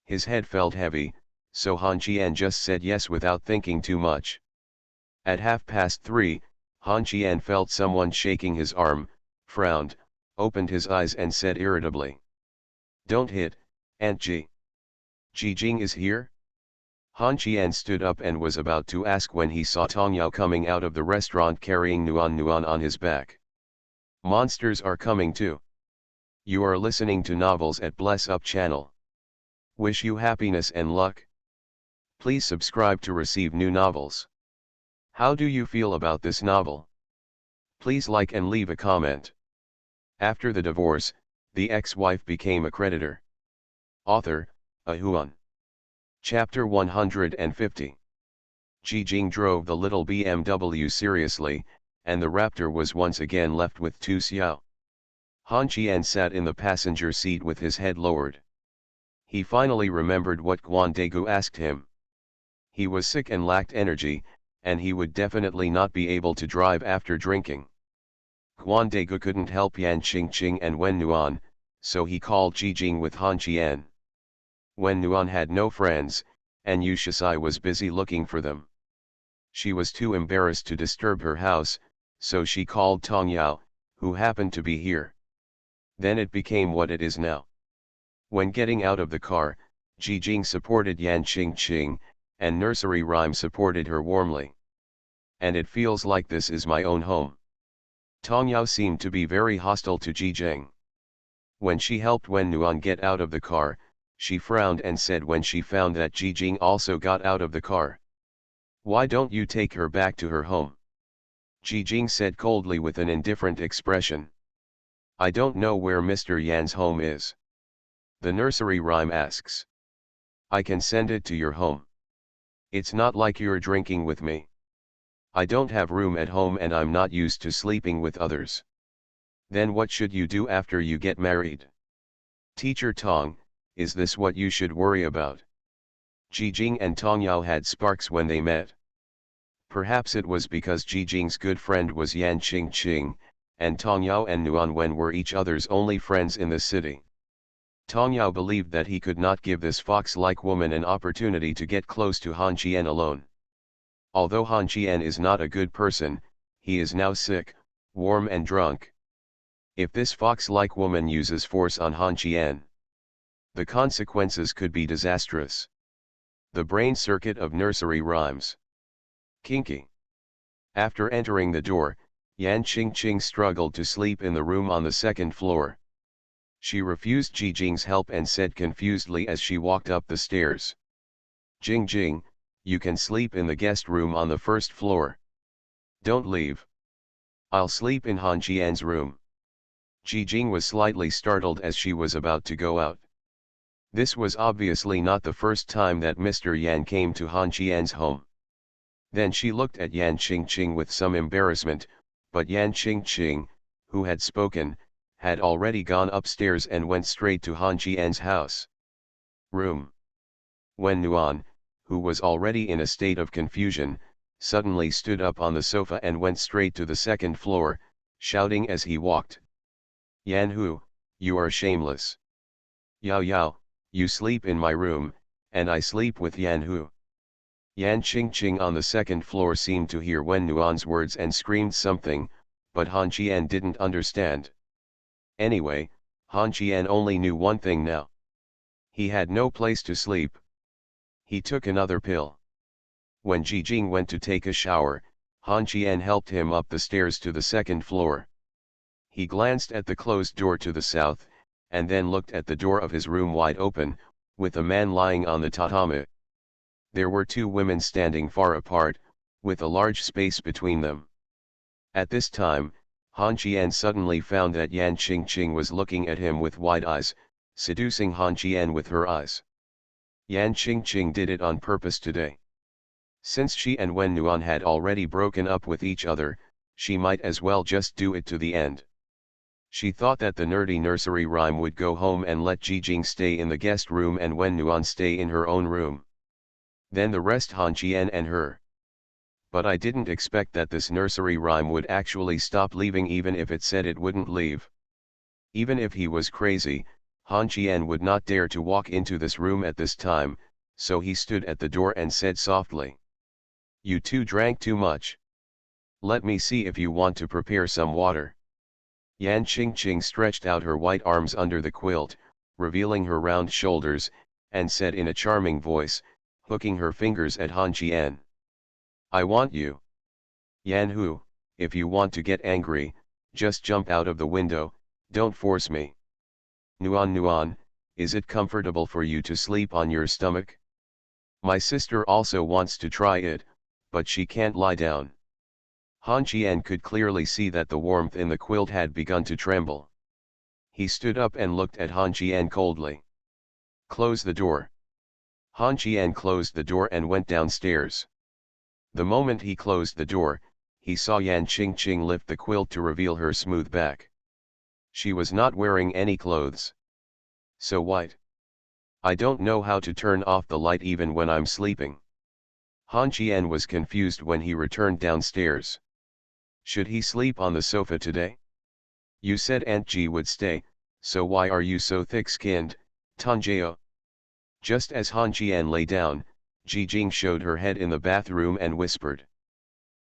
His head felt heavy, so Han Qian just said yes without thinking too much. At 3:30, Han Qian felt someone shaking his arm, frowned, opened his eyes and said irritably. "Don't hit, Aunt Ji. Ji Jing is here?" Han Qian stood up and was about to ask when he saw Tong Yao coming out of the restaurant carrying Nuan on his back. "Monsters are coming too." You are listening to novels at Bless Up channel. Wish you happiness and luck. Please subscribe to receive new novels. How do you feel about this novel? Please like and leave a comment. After the divorce, the ex-wife became a creditor. Author, A Huan. Chapter 150. Ji Jing drove the little BMW seriously, and the Raptor was once again left with Tu Xiao. Han Qian sat in the passenger seat with his head lowered. He finally remembered what Guan Degu asked him. He was sick and lacked energy, and he would definitely not be able to drive after drinking. Guan Degu couldn't help Yan Qingqing and Wen Nuan, so he called Ji Jing with Han Qian. Wen Nuan had no friends, and Yu Shisai was busy looking for them. She was too embarrassed to disturb her house, so she called Tong Yao, who happened to be here. Then it became what it is now. When getting out of the car, Ji Jing supported Yan Qingqing, and nursery rhyme supported her warmly. "And it feels like this is my own home." Tong Yao seemed to be very hostile to Ji Jing. When she helped Wen Nuan get out of the car, she frowned and said when she found that Ji Jing also got out of the car. "Why don't you take her back to her home?" Ji Jing said coldly with an indifferent expression. "I don't know where Mr. Yan's home is." The nursery rhyme asks. "I can send it to your home. It's not like you're drinking with me. I don't have room at home and I'm not used to sleeping with others." "Then what should you do after you get married?" "Teacher Tong, is this what you should worry about?" Ji Jing and Tong Yao had sparks when they met. Perhaps it was because Ji Jing's good friend was Yan Qingqing, and Tong Yao and Nuan Wen were each other's only friends in the city. Tong Yao believed that he could not give this fox-like woman an opportunity to get close to Han Qian alone. Although Han Qian is not a good person, he is now sick, warm and drunk. If this fox-like woman uses force on Han Qian, the consequences could be disastrous. The brain circuit of nursery rhymes. Kinky. After entering the door, Yan Qingqing struggled to sleep in the room on the second floor. She refused Ji Jing's help and said confusedly as she walked up the stairs. Jing Jing, you can sleep in the guest room on the first floor. Don't leave. I'll sleep in Han Qian's room. Ji Jing was slightly startled as she was about to go out. This was obviously not the first time that Mr. Yan came to Han Qian's home. Then she looked at Yan Qingqing with some embarrassment, but Yan Qingqing, who had spoken, had already gone upstairs and went straight to Han Qian's house. Room. Wen Nuan, who was already in a state of confusion, suddenly stood up on the sofa and went straight to the second floor, shouting as he walked. Yan Hu, you are shameless. Yao Yao, you sleep in my room, and I sleep with Yan Hu. Yan Qingqing on the second floor seemed to hear Wen Nuan's words and screamed something, but Han Qian didn't understand. Anyway, Han Qian only knew one thing now. He had no place to sleep. He took another pill. When Ji Jing went to take a shower, Han Qian helped him up the stairs to the second floor. He glanced at the closed door to the south, and then looked at the door of his room wide open, with a man lying on the tatami. There were two women standing far apart, with a large space between them. At this time, Han Qian suddenly found that Yan Qingqing was looking at him with wide eyes, seducing Han Qian with her eyes. Yan Qingqing did it on purpose today. Since she and Wen Nuan had already broken up with each other, she might as well just do it to the end. She thought that the nerdy nursery rhyme would go home and let Ji Jing stay in the guest room and Wen Nuan stay in her own room. Then the rest Han Qian and her. But I didn't expect that this nursery rhyme would actually stop leaving even if it said it wouldn't leave. Even if he was crazy, Han Qian would not dare to walk into this room at this time, so he stood at the door and said softly. You two drank too much. Let me see if you want to prepare some water. Yan Qingqing stretched out her white arms under the quilt, revealing her round shoulders, and said in a charming voice, hooking her fingers at Han Qian. I want you. Yan Hu, if you want to get angry, just jump out of the window, don't force me. Nuan Nuan, is it comfortable for you to sleep on your stomach? My sister also wants to try it, but she can't lie down. Han Qian could clearly see that the warmth in the quilt had begun to tremble. He stood up and looked at Han Qian coldly. Close the door. Han Qian closed the door and went downstairs. The moment he closed the door, he saw Yan Qingqing lift the quilt to reveal her smooth back. She was not wearing any clothes. So white. I don't know how to turn off the light even when I'm sleeping. Han Qian was confused when he returned downstairs. Should he sleep on the sofa today? You said Aunt Ji would stay, so why are you so thick-skinned, Tanjeo? Just as Han Qian lay down, Ji Jing showed her head in the bathroom and whispered.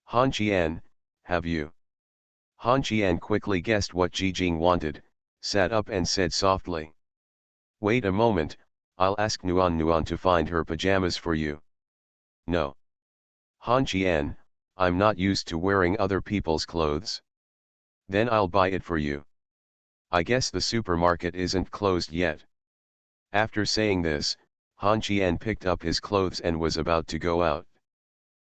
Han Qian, have you? Han Qian quickly guessed what Ji Jing wanted, sat up and said softly. Wait a moment, I'll ask Nuan Nuan to find her pajamas for you. No. Han Qian, I'm not used to wearing other people's clothes. Then I'll buy it for you. I guess the supermarket isn't closed yet. After saying this, Han Qian picked up his clothes and was about to go out.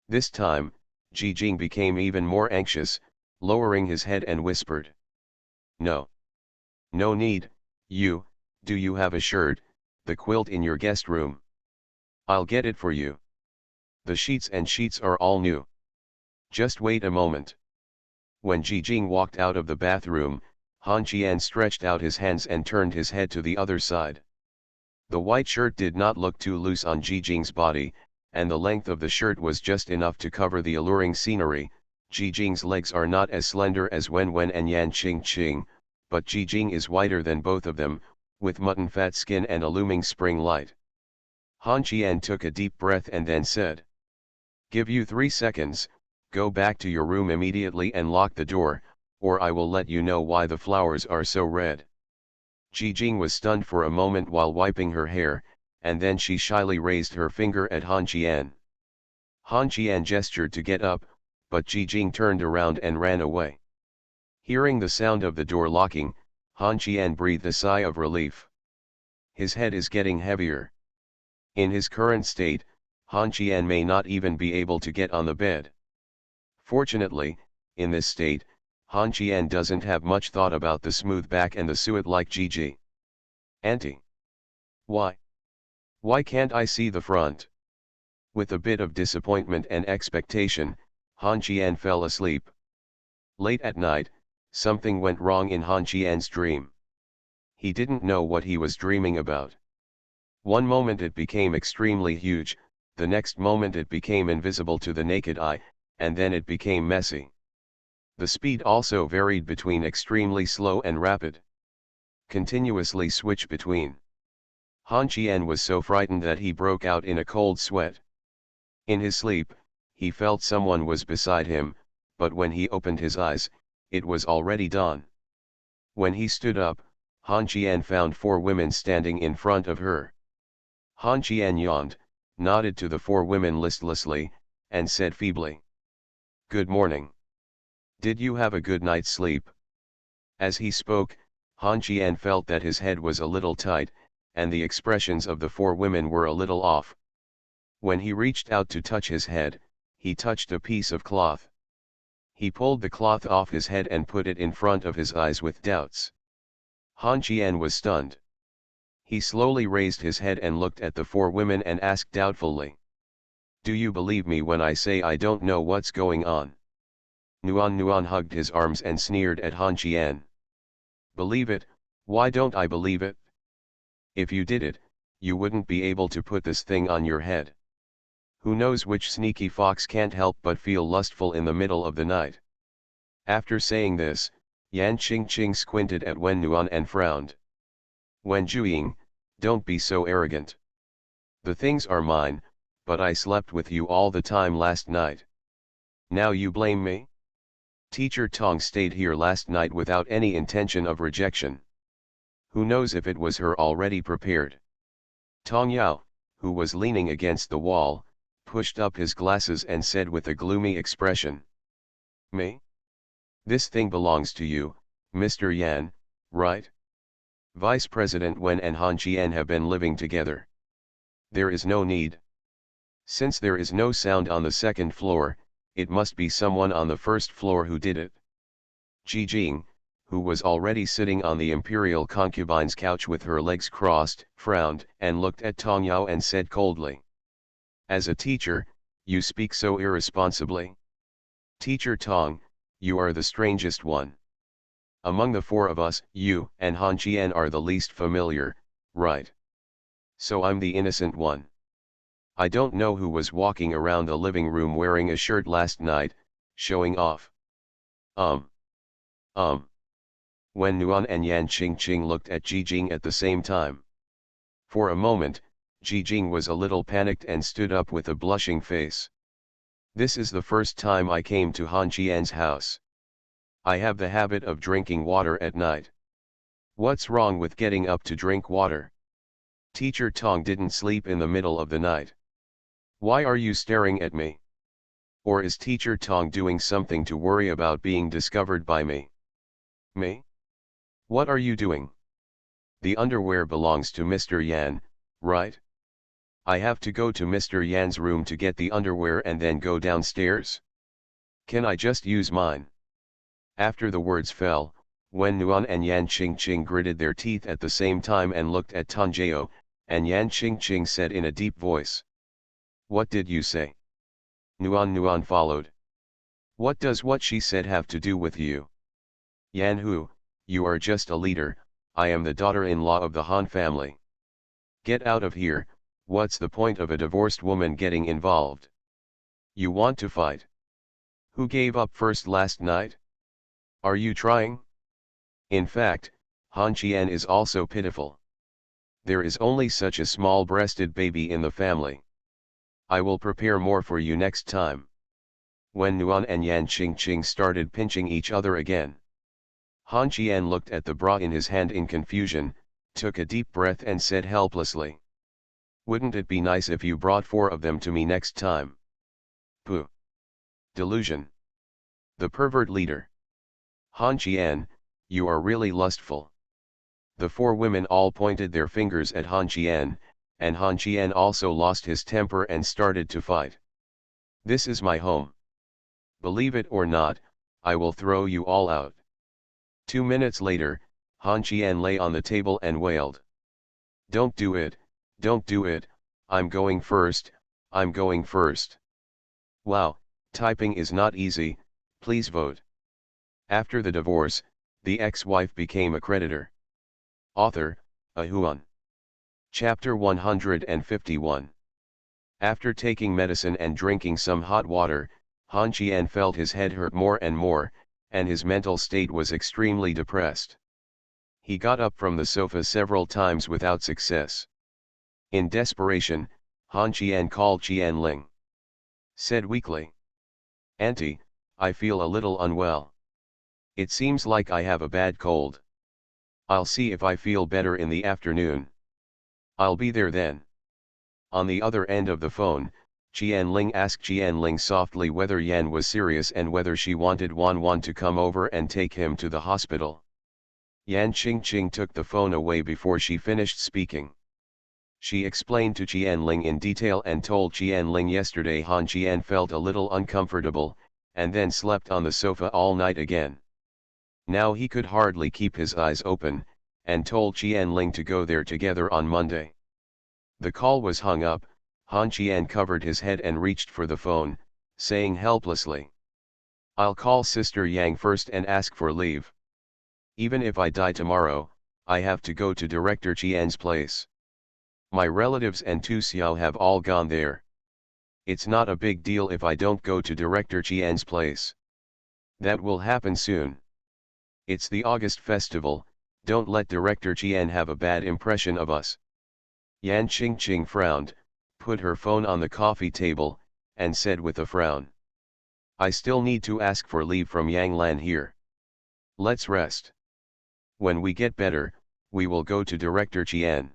This time, Ji Jing became even more anxious, lowering his head and whispered. No. No need, do you have a shirt, the quilt in your guest room? I'll get it for you. The sheets are all new. Just wait a moment. When Ji Jing walked out of the bathroom, Han Qian stretched out his hands and turned his head to the other side. The white shirt did not look too loose on Ji Jing's body, and the length of the shirt was just enough to cover the alluring scenery. Ji Jing's legs are not as slender as Wen Wen and Yan Qingqing, but Ji Jing is whiter than both of them, with mutton fat skin and a looming spring light. Han Qian took a deep breath and then said. Give you 3 seconds, go back to your room immediately and lock the door, or I will let you know why the flowers are so red. Ji Jing was stunned for a moment while wiping her hair, and then she shyly raised her finger at Han Qian. Han Qian gestured to get up, but Ji Jing turned around and ran away. Hearing the sound of the door locking, Han Qian breathed a sigh of relief. His head is getting heavier. In his current state, Han Qian may not even be able to get on the bed. Fortunately, in this state, Han Qian doesn't have much thought about the smooth back and the suet like Gigi. Auntie. Why? Why can't I see the front? With a bit of disappointment and expectation, Han Qian fell asleep. Late at night, something went wrong in Han Qian's dream. He didn't know what he was dreaming about. One moment it became extremely huge, the next moment it became invisible to the naked eye, and then it became messy. The speed also varied between extremely slow and rapid. Continuously switch between. Han Qian was so frightened that he broke out in a cold sweat. In his sleep, he felt someone was beside him, but when he opened his eyes, it was already dawn. When he stood up, Han Qian found 4 women standing in front of her. Han Qian yawned, nodded to the 4 women listlessly, and said feebly, "Good morning. Did you have a good night's sleep?" As he spoke, Han Qian felt that his head was a little tight, and the expressions of the 4 women were a little off. When he reached out to touch his head, he touched a piece of cloth. He pulled the cloth off his head and put it in front of his eyes with doubts. Han Qian was stunned. He slowly raised his head and looked at the 4 women and asked doubtfully, "Do you believe me when I say I don't know what's going on?" Nuan hugged his arms and sneered at Han Qian. "Believe it? Why don't I believe it? If you did it, you wouldn't be able to put this thing on your head. Who knows which sneaky fox can't help but feel lustful in the middle of the night?" After saying this, Yan Qingqing squinted at Wen Nuan and frowned. "Wen Zhuiying, don't be so arrogant. The things are mine, but I slept with you all the time last night. Now you blame me? Teacher Tong stayed here last night without any intention of rejection. Who knows if it was her already prepared?" Tong Yao, who was leaning against the wall, pushed up his glasses and said with a gloomy expression, "Me? This thing belongs to you, Mr. Yan, right? Vice President Wen and Han Qian have been living together. There is no need. Since there is no sound on the 2nd floor, it must be someone on the 1st floor who did it." Ji Jing, who was already sitting on the imperial concubine's couch with her legs crossed, frowned, and looked at Tong Yao and said coldly, "As a teacher, you speak so irresponsibly. Teacher Tong, you are the strangest one. Among the 4 of us, you and Han Qian are the least familiar, right? So I'm the innocent one. I don't know who was walking around the living room wearing a shirt last night, showing off." Wen Nuan and Yan Qingqing looked at Ji Jing at the same time. For a moment, Ji Jing was a little panicked and stood up with a blushing face. "This is the first time I came to Han Qian's house. I have the habit of drinking water at night. What's wrong with getting up to drink water? Teacher Tong didn't sleep in the middle of the night. Why are you staring at me? Or is Teacher Tong doing something to worry about being discovered by me? Me? What are you doing? The underwear belongs to Mr. Yan, right? I have to go to Mr. Yan's room to get the underwear and then go downstairs? Can I just use mine?" After the words fell, Wen Nuan and Yan Qingqing gritted their teeth at the same time and looked at Tan Jiao, and Yan Qingqing said in a deep voice, "What did you say?" Nuan followed. "What does what she said have to do with you? Yan Hu, you are just a leader, I am the daughter-in-law of the Han family. Get out of here, what's the point of a divorced woman getting involved? You want to fight? Who gave up first last night? Are you trying? In fact, Han Qian is also pitiful. There is only such a small-breasted baby in the family. I will prepare more for you next time." Wen Nuan and Yan Qingqing started pinching each other again. Han Qian looked at the bra in his hand in confusion, took a deep breath and said helplessly, Wouldn't it be nice if you brought 4 of them to me next time? Pooh. Delusion. The pervert leader. Han Qian, you are really lustful. The 4 women all pointed their fingers at Han Qian, and Han Qian also lost his temper and started to fight. This is my home. Believe it or not, I will throw you all out. 2 minutes later, Han Qian lay on the table and wailed. Don't do it, don't do it, I'm going first, I'm going first. Wow, typing is not easy, please vote. After the divorce, the ex-wife became a creditor. Author, Ahuan. Chapter 151. After taking medicine and drinking some hot water, Han Qian felt his head hurt more and more, and his mental state was extremely depressed. He got up from the sofa several times without success. In desperation, Han Qian called Qianling. Said weakly. Auntie, I feel a little unwell. It seems like I have a bad cold. I'll see if I feel better in the afternoon. I'll be there then. On the other end of the phone, Qianling asked Qianling softly whether Yan was serious and whether she wanted Wan to come over and take him to the hospital. Yan Qingqing took the phone away before she finished speaking. She explained to Qianling in detail and told Qianling yesterday Han Qian felt a little uncomfortable, and then slept on the sofa all night again. Now he could hardly keep his eyes open, and told Qianling to go there together on Monday. The call was hung up. Han Qian covered his head and reached for the phone, saying helplessly. I'll call Sister Yang first and ask for leave. Even if I die tomorrow, I have to go to Director Qian's place. My relatives and Tu Xiao have all gone there. It's not a big deal if I don't go to Director Qian's place. That will happen soon. It's the August festival, don't let Director Qian have a bad impression of us. Yan Qingqing frowned, put her phone on the coffee table, and said with a frown. I still need to ask for leave from Yang Lan here. Let's rest. When we get better, we will go to Director Qian.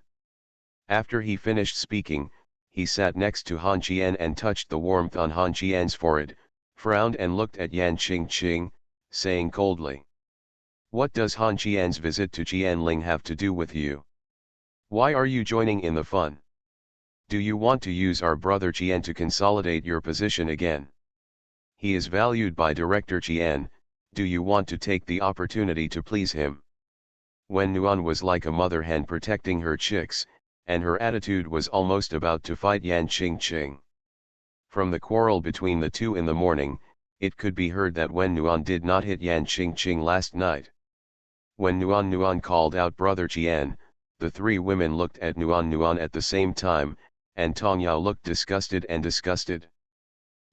After he finished speaking, he sat next to Han Qian and touched the warmth on Han Qian's forehead, frowned and looked at Yan Qingqing, saying coldly. What does Han Qian's visit to Qianling have to do with you? Why are you joining in the fun? Do you want to use our brother Qian to consolidate your position again? He is valued by Director Qian, do you want to take the opportunity to please him? When Nuan was like a mother hen protecting her chicks, and her attitude was almost about to fight Yan Qingqing. From the quarrel between the two in the morning, it could be heard that when Nuan did not hit Yan Qingqing last night. When Nuan called out Brother Qian, the 3 women looked at Nuan at the same time, and Tong Yao looked disgusted and disgusted.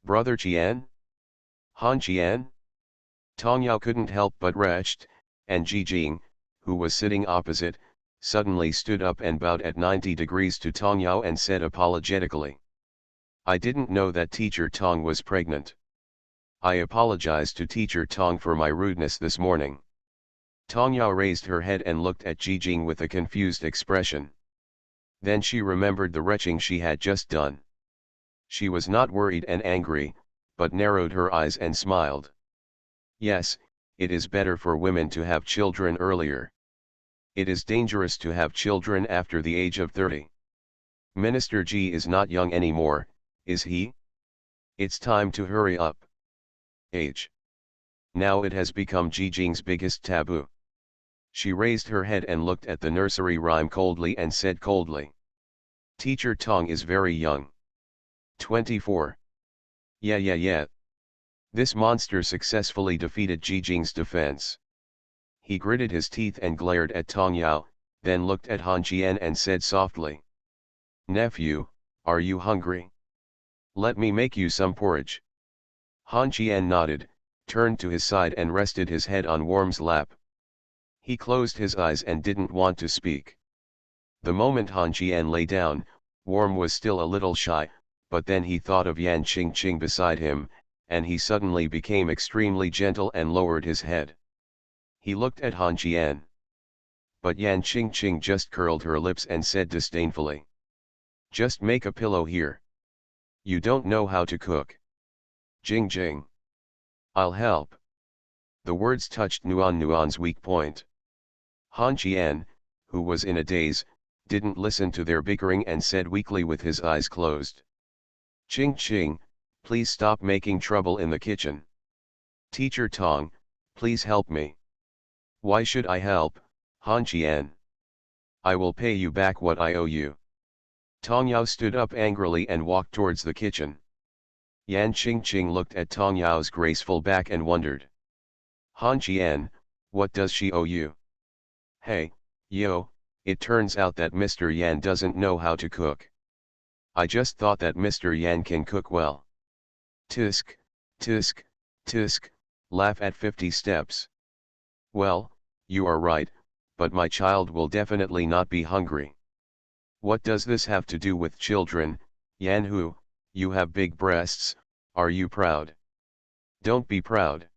Brother Qian? Han Qian? Tong Yao couldn't help but retched, and Ji Jing, who was sitting opposite, suddenly stood up and bowed at 90 degrees to Tong Yao and said apologetically. I didn't know that Teacher Tong was pregnant. I apologize to Teacher Tong for my rudeness this morning. Tong Yao raised her head and looked at Ji Jing with a confused expression. Then she remembered the retching she had just done. She was not worried and angry, but narrowed her eyes and smiled. Yes, it is better for women to have children earlier. It is dangerous to have children after the age of 30. Minister Ji is not young anymore, is he? It's time to hurry up. Age. Now it has become Ji Jing's biggest taboo. She raised her head and looked at the nursery rhyme coldly and said coldly. Teacher Tong is very young. 24. Yeah. This monster successfully defeated Ji Jing's defense. He gritted his teeth and glared at Tong Yao, then looked at Han Qian and said softly. Nephew, are you hungry? Let me make you some porridge. Han Qian nodded, turned to his side and rested his head on Worm's lap. He closed his eyes and didn't want to speak. The moment Han Qian lay down, Worm was still a little shy, but then he thought of Yan Qingqing beside him, and he suddenly became extremely gentle and lowered his head. He looked at Han Qian. But Yan Qingqing just curled her lips and said disdainfully. Just make a pillow here. You don't know how to cook. Jing jing. I'll help. The words touched Nuan's weak point. Han Qian, who was in a daze, didn't listen to their bickering and said weakly with his eyes closed. Ching ching, please stop making trouble in the kitchen. Teacher Tong, please help me. Why should I help, Han Qian? I will pay you back what I owe you. Tong Yao stood up angrily and walked towards the kitchen. Yan Qingqing looked at Tong Yao's graceful back and wondered. Han Qian, what does she owe you? Hey, yo, it turns out that Mr. Yan doesn't know how to cook. I just thought that Mr. Yan can cook well. Tisk, tisk, tisk, laugh at 50 steps. Well, you are right, but my child will definitely not be hungry. What does this have to do with children, Yan Hu? You have big breasts, are you proud? Don't be proud.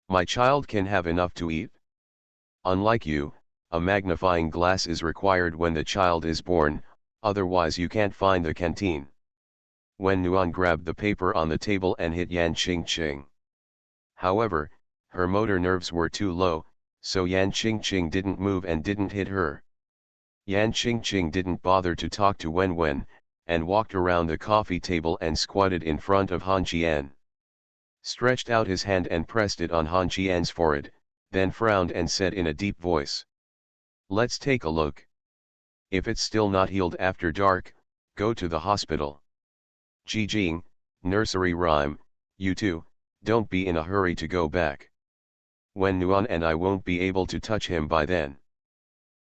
My child can have enough to eat. Unlike you, a magnifying glass is required when the child is born, otherwise you can't find the canteen. Wen Nuan grabbed the paper on the table and hit Yan Qingqing. However, her motor nerves were too low, so Yan Qingqing didn't move and didn't hit her. Yan Qingqing didn't bother to talk to Wen, and walked around the coffee table and squatted in front of Han Qian. Stretched out his hand and pressed it on Han Qian's forehead, then frowned and said in a deep voice. Let's take a look. If it's still not healed after dark, go to the hospital. Jijing, nursery rhyme, you two, don't be in a hurry to go back. Wen Nuan and I won't be able to touch him by then.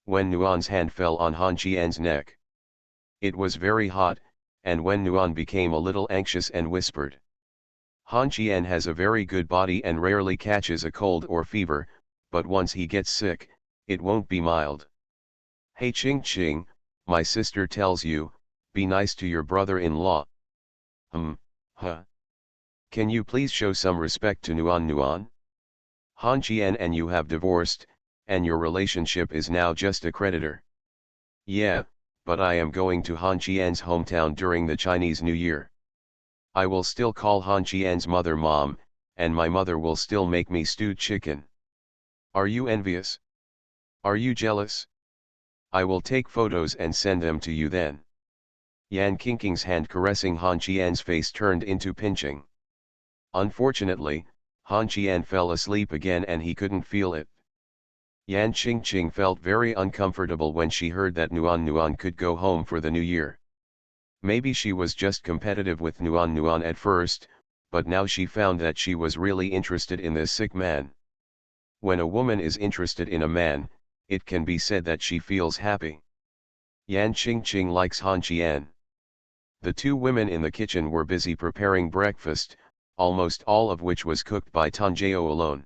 Wen Nuan's hand fell on Han Qian's neck. It was very hot, and Wen Nuan became a little anxious and whispered. Han Qian has a very good body and rarely catches a cold or fever, but once he gets sick, it won't be mild. Hey Ching Ching, my sister tells you, be nice to your brother-in-law. Huh? Can you please show some respect to Nuan? Han Qian and you have divorced, and your relationship is now just a creditor. Yeah, but I am going to Han Qian's hometown during the Chinese New Year. I will still call Han Qian's mother Mom, and my mother will still make me stewed chicken. Are you envious? Are you jealous? I will take photos and send them to you then. Yan Qingqing's hand caressing Han Qian's face turned into pinching. Unfortunately, Han Qian fell asleep again and he couldn't feel it. Yan Qingqing felt very uncomfortable when she heard that Nuan could go home for the new year. Maybe she was just competitive with Nuan at first, but now she found that she was really interested in this sick man. When a woman is interested in a man, it can be said that she feels happy. Yan Qingqing likes Han Qian. The two women in the kitchen were busy preparing breakfast, almost all of which was cooked by Tanjio alone.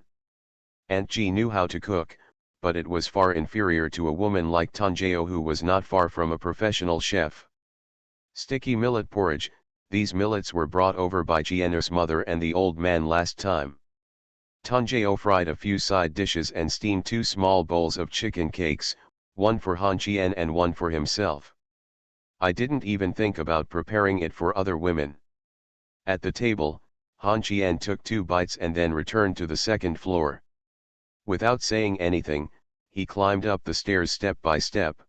Aunt Ji knew how to cook, but it was far inferior to a woman like Tanjio who was not far from a professional chef. Sticky millet porridge, these millets were brought over by Jian's mother and the old man last time. Tanjio fried a few side dishes and steamed 2 small bowls of chicken cakes, one for Han Qian and one for himself. I didn't even think about preparing it for other women. At the table, Han Qian took 2 bites and then returned to the second floor. Without saying anything, he climbed up the stairs step by step.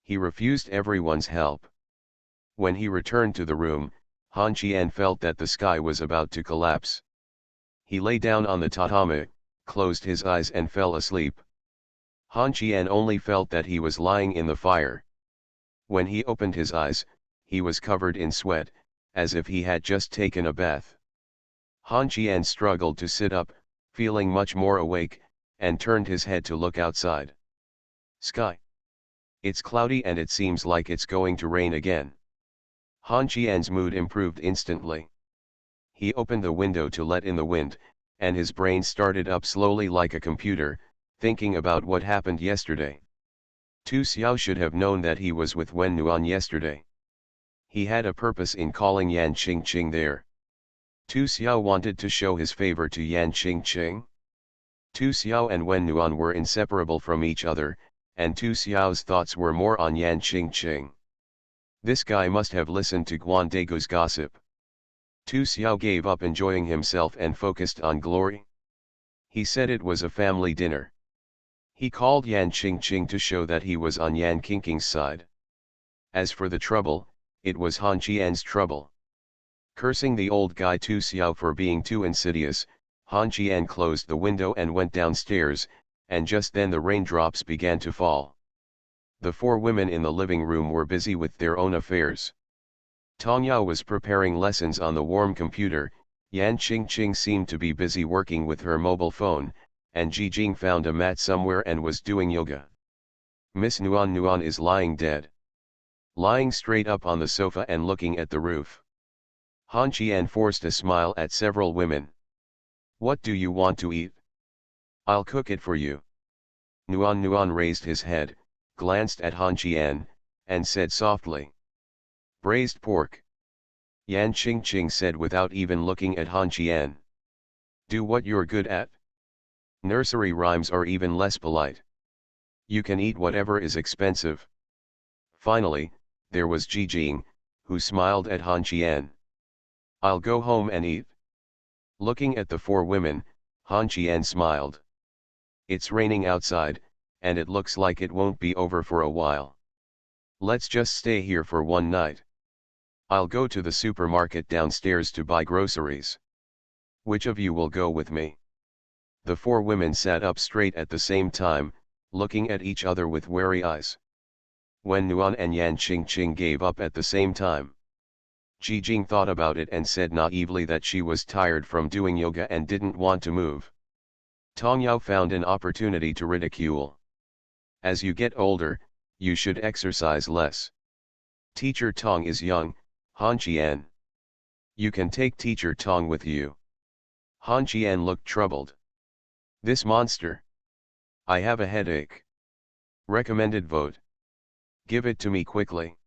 He refused everyone's help. When he returned to the room, Han Qian felt that the sky was about to collapse. He lay down on the tatami, closed his eyes and fell asleep. Han Qian only felt that he was lying in the fire. When he opened his eyes, he was covered in sweat, as if he had just taken a bath. Han Qian struggled to sit up, feeling much more awake, and turned his head to look outside. Sky. It's cloudy and it seems like it's going to rain again. Han Qian's mood improved instantly. He opened the window to let in the wind, and his brain started up slowly like a computer, thinking about what happened yesterday. Tu Xiao should have known that he was with Wen Nuan yesterday. He had a purpose in calling Yan Qingqing there. Tu Xiao wanted to show his favor to Yan Qingqing. Tu Xiao and Wen Nuan were inseparable from each other, and Tu Xiao's thoughts were more on Yan Qingqing. This guy must have listened to Guan Dagu's gossip. Tu Xiao gave up enjoying himself and focused on glory. He said it was a family dinner. He called Yan Qingqing to show that he was on Yan Qingqing's side. As for the trouble, it was Han Qian's trouble. Cursing the old guy Tu Xiao for being too insidious, Han Qian closed the window and went downstairs, and just then the raindrops began to fall. The four women in the living room were busy with their own affairs. Tong Yao was preparing lessons on the warm computer, Yan Qingqing seemed to be busy working with her mobile phone, and Ji Jing found a mat somewhere and was doing yoga. Miss Nuan is lying dead. Lying straight up on the sofa and looking at the roof. Han Qian forced a smile at several women. What do you want to eat? I'll cook it for you. Nuan raised his head, glanced at Han Qian, and said softly. Braised pork. Yan Qingqing said without even looking at Han Qian. Do what you're good at. Nursery rhymes are even less polite. You can eat whatever is expensive. Finally, there was Ji Jing, who smiled at Han Qian. I'll go home and eat. Looking at the four women, Han Qian smiled. It's raining outside, and it looks like it won't be over for a while. Let's just stay here for one night. I'll go to the supermarket downstairs to buy groceries. Which of you will go with me? The four women sat up straight at the same time, looking at each other with wary eyes. When Nuan and Yan Qingqing gave up at the same time, Ji Jing thought about it and said naively that she was tired from doing yoga and didn't want to move. Tong Yao found an opportunity to ridicule. As you get older, you should exercise less. Teacher Tong is young, Han Qian. You can take Teacher Tong with you. Han Qian looked troubled. This monster. I have a headache. Recommended vote. Give it to me quickly.